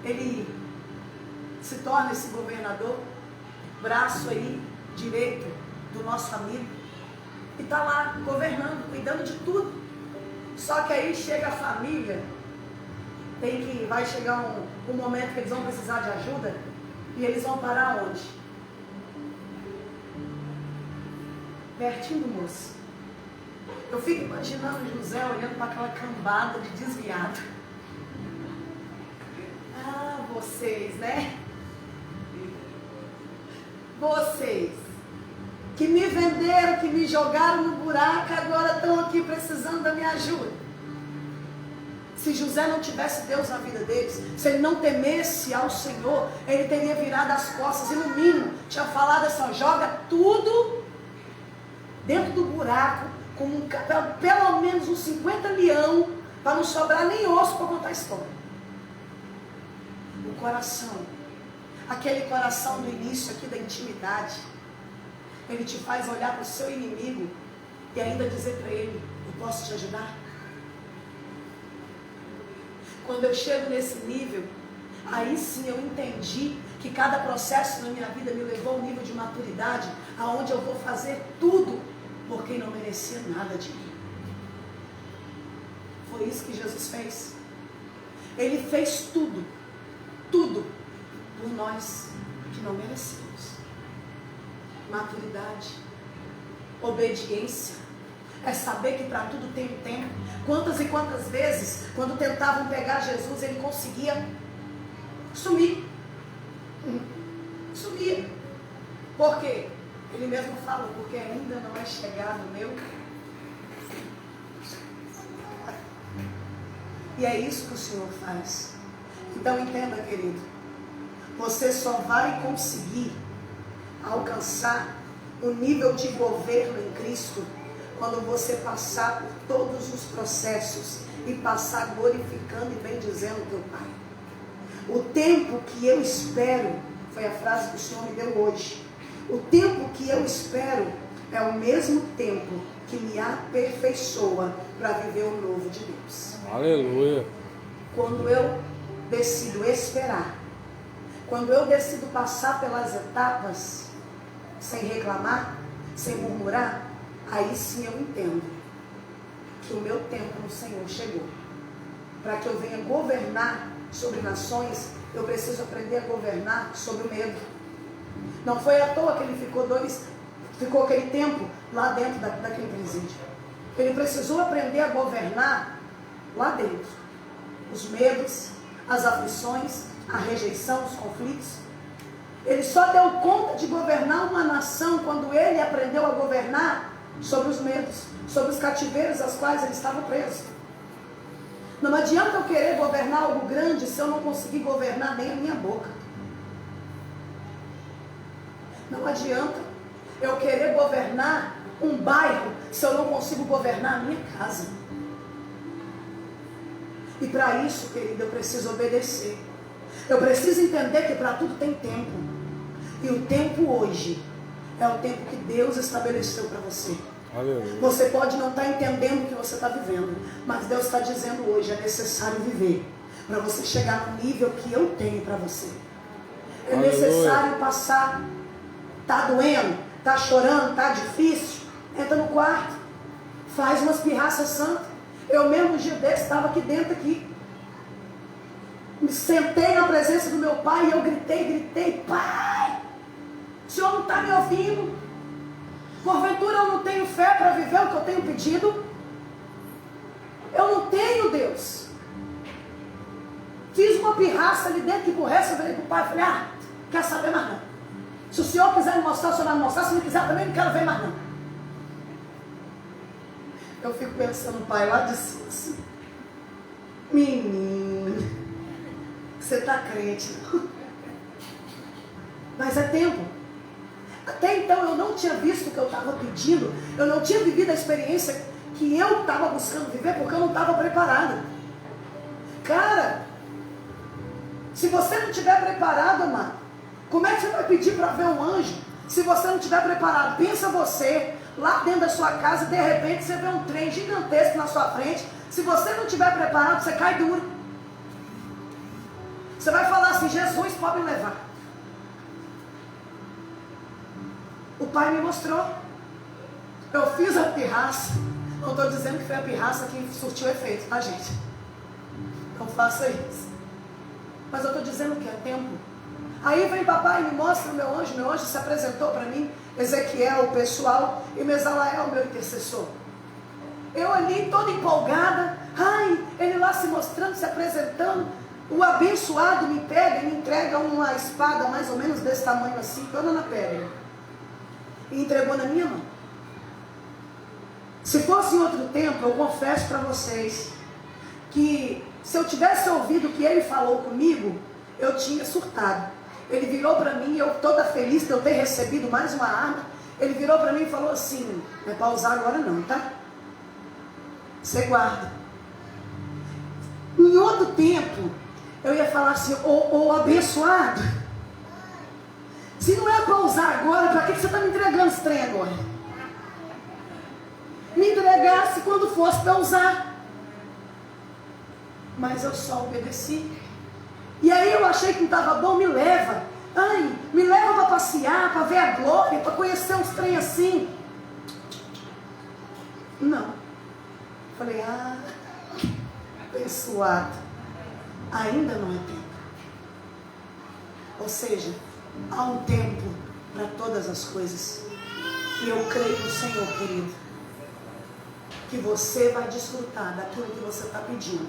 ele se torna esse governador, braço aí direito do nosso amigo, e está lá governando, cuidando de tudo. Só que aí chega a família, vai chegar um momento que eles vão precisar de ajuda, e eles vão parar onde? Pertinho do moço. Eu fico imaginando José olhando para aquela cambada de desviado. Ah, vocês, né? Vocês que me venderam, que me jogaram no buraco, agora estão aqui precisando da minha ajuda. Se José não tivesse Deus na vida deles, se ele não temesse ao Senhor, ele teria virado as costas e no mínimo tinha falado assim: joga tudo dentro do buraco, com pelo menos uns 50 leão, para não sobrar nem osso para contar a história. O coração, aquele coração do início aqui da intimidade, ele te faz olhar para o seu inimigo e ainda dizer para ele: eu posso te ajudar? Quando eu chego nesse nível, aí sim eu entendi que cada processo na minha vida me levou a um nível de maturidade, aonde eu vou fazer tudo por quem não merecia nada de mim. Foi isso que Jesus fez. Ele fez tudo, tudo por nós que não merecemos. Maturidade, obediência, é saber que para tudo tem um tempo. Quantas e quantas vezes, quando tentavam pegar Jesus, ele conseguia sumir. Sumia. Por quê? Ele mesmo fala: porque ainda não é chegado o meu. E é isso que o Senhor faz. Então entenda, querido, você só vai conseguir alcançar o nível de governo em Cristo quando você passar por todos os processos e passar glorificando e bendizendo o teu Pai. O tempo que eu espero, foi a frase que o Senhor me deu hoje, o tempo que eu espero é o mesmo tempo que me aperfeiçoa para viver o novo de Deus. Aleluia. Quando eu decido esperar, quando eu decido passar pelas etapas sem reclamar, sem murmurar, aí sim eu entendo que o meu tempo no Senhor chegou. Para que eu venha governar sobre nações, eu preciso aprender a governar sobre o medo. Não foi à toa que ele ficou aquele tempo lá dentro daquele presídio. Ele precisou aprender a governar lá dentro. Os medos, as aflições, a rejeição, os conflitos. Ele só deu conta de governar uma nação quando ele aprendeu a governar sobre os medos, sobre os cativeiros aos quais ele estava preso. Não adianta eu querer governar algo grande se eu não conseguir governar nem a minha boca. Não adianta eu querer governar um bairro se eu não consigo governar a minha casa. E para isso, querido, eu preciso obedecer. Eu preciso entender que para tudo tem tempo. E o tempo hoje é o tempo que Deus estabeleceu para você. Aleluia. Você pode não estar entendendo o que você está vivendo, mas Deus está dizendo hoje: é necessário viver para você chegar no nível que eu tenho para você. É Aleluia. necessário passar. Está doendo, está chorando, está difícil, entra no quarto, faz umas pirraças santas. Eu mesmo um dia desse estava aqui dentro me sentei na presença do meu pai e eu gritei: Pai, o Senhor não está me ouvindo? Porventura eu não tenho fé para viver o que eu tenho pedido? Eu não tenho, Deus. Fiz uma pirraça ali dentro que por resto eu falei para o pai, falei: quer saber mais não. Se o Senhor quiser me mostrar, o Senhor vai me mostrar. Se não quiser também, não quero ver mais não. Eu fico pensando, pai, lá de cima assim: menino, você está crente, não? Mas é tempo. Até então eu não tinha visto o que eu estava pedindo. Eu não tinha vivido a experiência que eu estava buscando viver, porque eu não estava preparada. Cara, Se você não estiver preparado, amado, como é que você vai pedir para ver um anjo? Se você não estiver preparado, pensa você, lá dentro da sua casa, de repente você vê um trem gigantesco na sua frente. Se você não estiver preparado, você cai duro. Você vai falar assim, Jesus pode me levar. O Pai me mostrou. Eu fiz a pirraça. Não estou dizendo que foi a pirraça que surtiu efeito, tá, gente? Não faça isso. Mas eu estou dizendo que é tempo. Aí vem papai e me mostra o meu anjo se apresentou para mim, Ezequiel, o pessoal, e Mesalael, o meu intercessor. Eu ali toda empolgada, ele lá se mostrando, se apresentando, o abençoado me pega e me entrega uma espada mais ou menos desse tamanho assim, toda na pedra, e entregou na minha mão. Se fosse em outro tempo, eu confesso para vocês, que se eu tivesse ouvido o que ele falou comigo, eu tinha surtado. Ele virou para mim, eu toda feliz de eu ter recebido mais uma arma, ele virou para mim e falou assim, não é para usar agora não, tá? Você guarda. Em outro tempo, eu ia falar assim, ô abençoado, se não é para usar agora, para que você está me entregando esse trem agora? Me entregasse quando fosse para usar. Mas eu só obedeci. E aí eu achei que não estava bom, me leva. Me leva para passear, para ver a glória, para conhecer uns trem assim. Não. Falei, abençoado. Ainda não é tempo. Ou seja, há um tempo para todas as coisas. E eu creio no Senhor, querido, que você vai desfrutar daquilo que você está pedindo,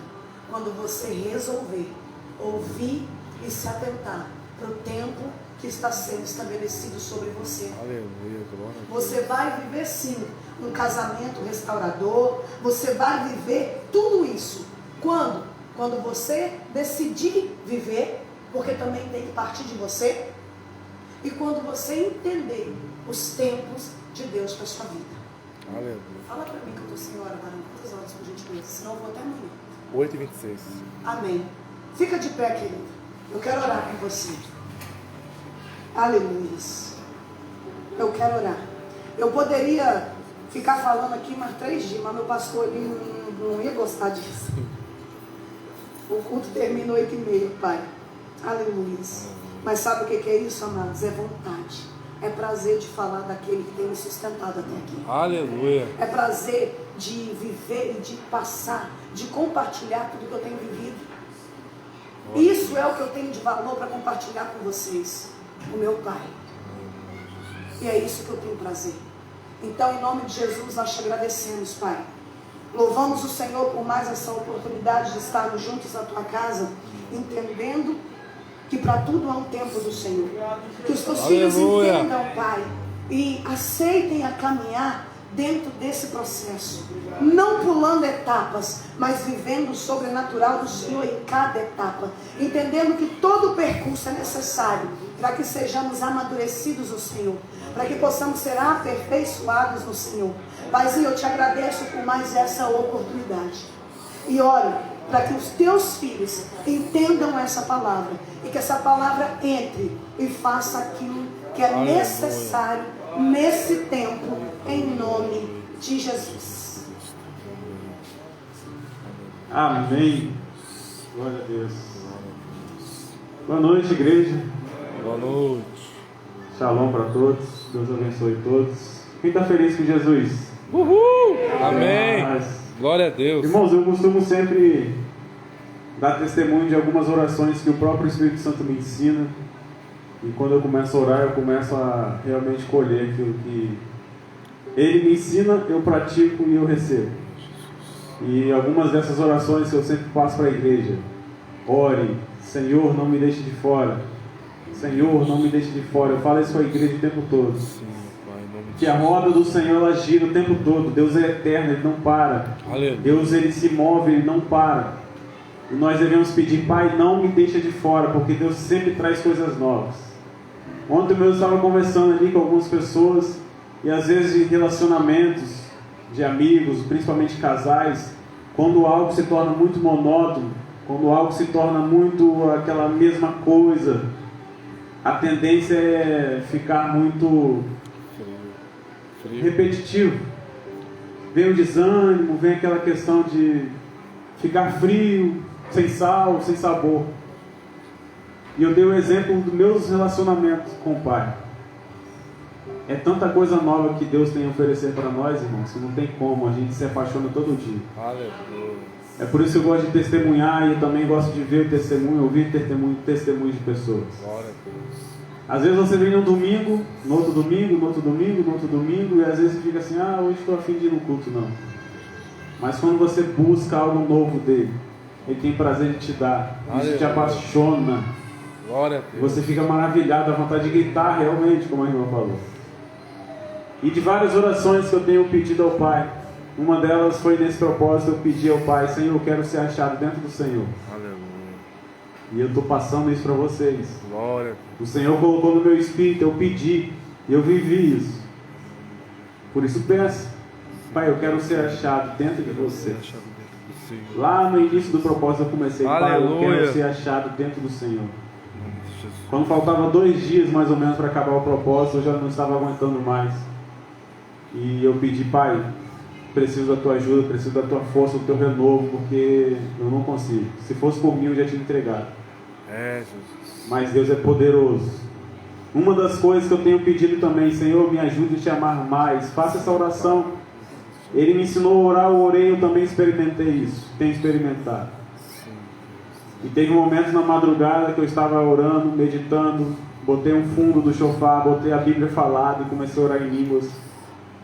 quando você resolver ouvir e se atentar para o tempo que está sendo estabelecido sobre você. Aleluia, glória a Deus. Você vai viver sim um casamento restaurador, você vai viver tudo isso. Quando? Quando você decidir viver, porque também tem que partir de você, e quando você entender os tempos de Deus para a sua vida. Aleluia. Fala para mim que eu estou sem hora, varão. Quantas horas por gentileza? Senão eu vou até amanhã. 8h26. Amém. Fica de pé, querido. Eu quero orar com você. Aleluia. Eu quero orar. Eu poderia ficar falando aqui mais 3 dias, mas meu pastor ali não ia gostar disso. O culto termina 8h30, Pai. Aleluia. Mas sabe o que é isso, amados? É vontade. É prazer de falar daquele que tem me sustentado até aqui. Aleluia. É prazer de viver e de passar, de compartilhar tudo que eu tenho vivido. Isso é o que eu tenho de valor para compartilhar com vocês. O meu Pai. E é isso que eu tenho prazer. Então, em nome de Jesus, nós te agradecemos, Pai. Louvamos o Senhor por mais essa oportunidade de estarmos juntos na tua casa, entendendo que para tudo há um tempo do Senhor. Que os teus filhos entendam, Pai, e aceitem a caminhar dentro desse processo. Não pulando etapas, mas vivendo o sobrenatural do Senhor em cada etapa. Entendendo que todo o percurso é necessário para que sejamos amadurecidos no Senhor. Para que possamos ser aperfeiçoados no Senhor. Paizinho, eu te agradeço por mais essa oportunidade. E oro para que os teus filhos entendam essa palavra. E que essa palavra entre e faça aquilo que é necessário nesse tempo, em nome de Jesus. Amém. Glória a Deus. Boa noite, igreja. Boa noite. Shalom para todos. Deus abençoe todos. Quem está feliz com Jesus? Uhul! Amém. Glória a Deus. Irmãos, eu costumo sempre dar testemunho de algumas orações que o próprio Espírito Santo me ensina. E quando eu começo a orar, eu começo a realmente colher aquilo que Ele me ensina, eu pratico e eu recebo. E algumas dessas orações que eu sempre faço para a igreja: ore, Senhor, não me deixe de fora. Senhor, não me deixe de fora. Eu falo isso com a igreja o tempo todo. Sim, Pai, em nome de Que a roda do Senhor, ela gira o tempo todo. Deus é eterno, Ele não para. Aleluia. Deus, Ele se move, Ele não para. E nós devemos pedir: Pai, não me deixa de fora, porque Deus sempre traz coisas novas. Ontem eu estava conversando ali com algumas pessoas, e às vezes em relacionamentos de amigos, principalmente casais, quando algo se torna muito monótono, Quando algo se torna muito aquela mesma coisa, a tendência é ficar muito repetitivo. Vem o desânimo, vem aquela questão de ficar frio, sem sal, sem sabor. E eu dei o exemplo dos meus relacionamentos com o Pai. É tanta coisa nova que Deus tem a oferecer para nós, irmãos, que não tem como, a gente se apaixona todo dia. Aleluia. É por isso que eu gosto de testemunhar, e eu também gosto de ver o testemunho, ouvir testemunhos de pessoas. Glória a Deus. Às vezes você vem num domingo, no outro domingo, no outro domingo, no outro domingo, e às vezes você fica assim, hoje estou a fim de ir no culto, não. Mas quando você busca algo novo dele, ele tem prazer de te dar, isso te apaixona. Glória a Deus. Você fica maravilhado, a vontade de gritar realmente, como a irmã falou. E de várias orações que eu tenho pedido ao Pai, uma delas foi nesse propósito, eu pedi ao Pai, Senhor, eu quero ser achado dentro do Senhor. Aleluia. E eu estou passando isso para vocês. Glória. O Senhor colocou no meu espírito, eu pedi, e eu vivi isso. Por isso peço, Pai, eu quero ser achado dentro de você. Lá no início do propósito eu comecei, Pai, eu quero ser achado dentro do Senhor. Quando faltava 2 dias mais ou menos para acabar o propósito, eu já não estava aguentando mais. E eu pedi, Pai, preciso da tua ajuda, preciso da tua força, do teu renovo, porque eu não consigo. Se fosse por mim, eu já tinha entregado. Jesus. Mas Deus é poderoso. Uma das coisas que eu tenho pedido também, Senhor, me ajude a te amar mais. Faça essa oração. Ele me ensinou a orar, eu orei, eu também experimentei isso. Tenho experimentado. E teve momentos na madrugada que eu estava orando, meditando, botei um fundo do shofar, botei a Bíblia falada e comecei a orar em línguas.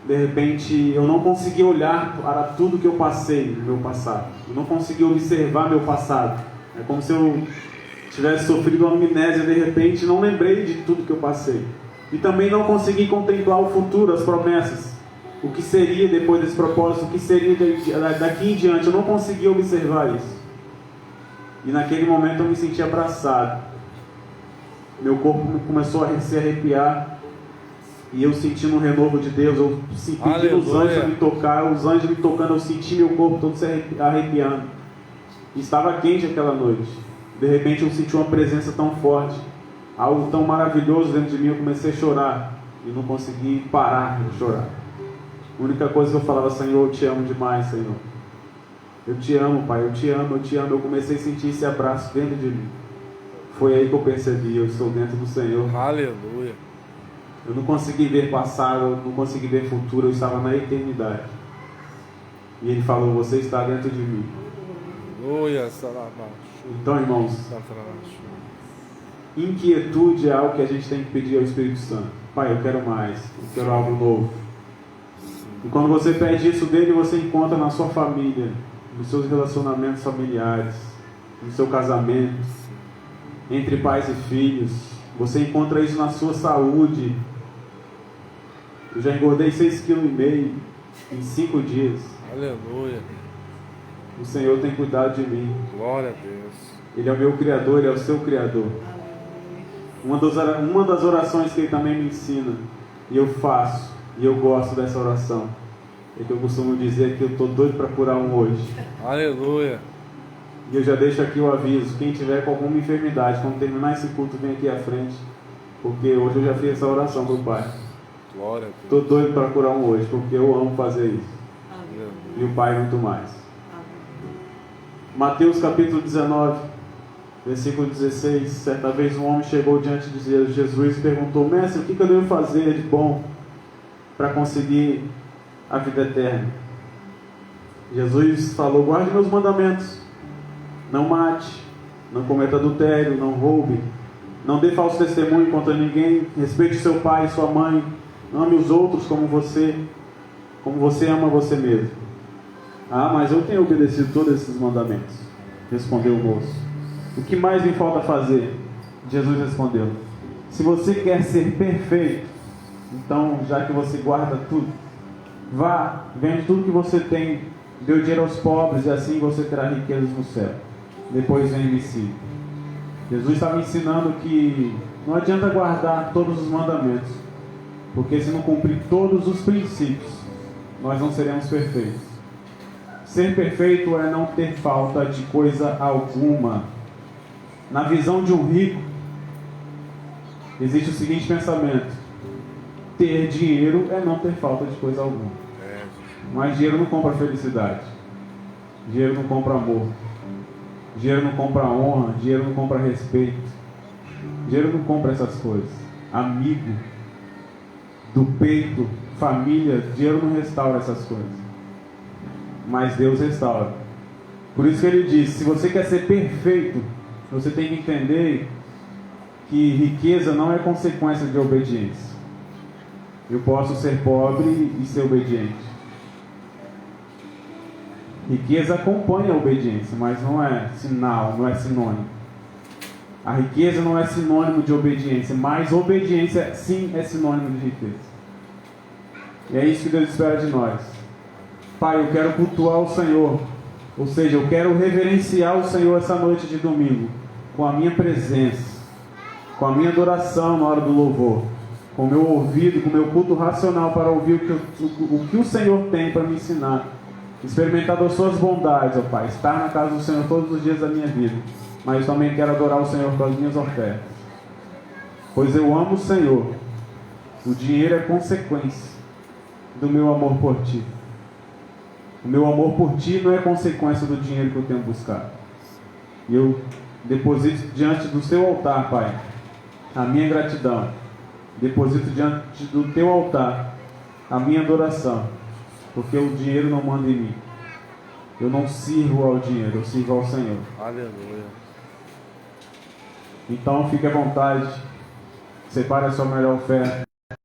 De repente, eu não conseguia olhar para tudo que eu passei no meu passado. Eu não conseguia observar meu passado. É como se eu tivesse sofrido uma amnésia de repente, não lembrei de tudo que eu passei. E também não consegui contemplar o futuro, as promessas. O que seria depois desse propósito, o que seria daqui em diante. Eu não conseguia observar isso. E naquele momento eu me senti abraçado. Meu corpo começou a se arrepiar. E eu sentindo um renovo de Deus, eu pedindo os anjos me tocar, os anjos me tocando, eu senti meu corpo todo se arrepiando. E estava quente aquela noite. De repente eu senti uma presença tão forte, algo tão maravilhoso dentro de mim, eu comecei a chorar. E não consegui parar de chorar. A única coisa que eu falava, Senhor, eu te amo demais, Senhor. Eu te amo, Pai, eu te amo, eu te amo. Eu comecei a sentir esse abraço dentro de mim. Foi aí que eu percebi, eu estou dentro do Senhor. Aleluia. Eu não consegui ver passado, eu não consegui ver futuro, eu estava na eternidade. E Ele falou, você está dentro de mim. Aleluia. Então, irmãos, inquietude é algo que a gente tem que pedir ao Espírito Santo. Pai, eu quero mais, eu quero algo novo. E quando você pede isso dele, você encontra na sua família, nos seus relacionamentos familiares, no seu casamento, entre pais e filhos. Você encontra isso na sua saúde. Eu já engordei 6,5 kg em 5 dias. Aleluia. O Senhor tem cuidado de mim. Glória a Deus. Ele é o meu Criador, Ele é o seu Criador. Uma das orações que Ele também me ensina, e eu faço, e eu gosto dessa oração, é que eu costumo dizer que eu estou doido para curar um hoje. Aleluia. E eu já deixo aqui o aviso, quem tiver com alguma enfermidade, quando terminar esse culto, vem aqui à frente, porque hoje eu já fiz essa oração para o Pai. Glória a Deus. Estou doido para curar um hoje, porque eu amo fazer isso. Aleluia. E o Pai muito mais. Mateus capítulo 19, versículo 16. Certa vez um homem chegou diante de Jesus e perguntou, mestre, o que eu devo fazer de bom para conseguir a vida eterna? Jesus falou, guarde meus mandamentos. Não mate, não cometa adultério, não roube, não dê falso testemunho contra ninguém, respeite seu pai e sua mãe, ame os outros como você ama você mesmo. Ah, mas eu tenho obedecido todos esses mandamentos, respondeu o moço. O que mais me falta fazer? Jesus respondeu, se você quer ser perfeito, então já que você guarda tudo, vá, vende tudo que você tem, dê o dinheiro aos pobres e assim você terá riquezas no céu. Depois vem e me siga. Jesus estava ensinando que não adianta guardar todos os mandamentos, porque se não cumprir todos os princípios, nós não seremos perfeitos. Ser perfeito é não ter falta de coisa alguma. Na visão de um rico, existe o seguinte pensamento: ter dinheiro é não ter falta de coisa alguma. Mas dinheiro não compra felicidade. Dinheiro não compra amor. Dinheiro não compra honra. Dinheiro não compra respeito. Dinheiro não compra essas coisas. Amigo do peito, família, dinheiro não restaura essas coisas. Mas Deus restaura. Por isso que ele diz: se você quer ser perfeito, você tem que entender que riqueza não é consequência de obediência. Eu posso ser pobre e ser obediente. Riqueza acompanha a obediência, mas não é sinal, não é sinônimo. A riqueza não é sinônimo de obediência, mas obediência sim é sinônimo de riqueza. E é isso que Deus espera de nós. Pai, eu quero cultuar o Senhor, ou seja, eu quero reverenciar o Senhor essa noite de domingo, com a minha presença, com a minha adoração na hora do louvor, com o meu ouvido, com o meu culto racional para ouvir o que o Senhor tem para me ensinar, experimentar das suas bondades, ó Pai, estar na casa do Senhor todos os dias da minha vida, mas também quero adorar o Senhor com as minhas ofertas, pois eu amo o Senhor. O dinheiro é consequência do meu amor por Ti. O meu amor por Ti não é consequência do dinheiro que eu tenho buscado. E eu deposito diante do Seu altar, Pai, a minha gratidão. Deposito diante do Teu altar a minha adoração, porque o dinheiro não manda em mim. Eu não sirvo ao dinheiro, eu sirvo ao Senhor. Aleluia. Então fique à vontade, separe a sua melhor oferta.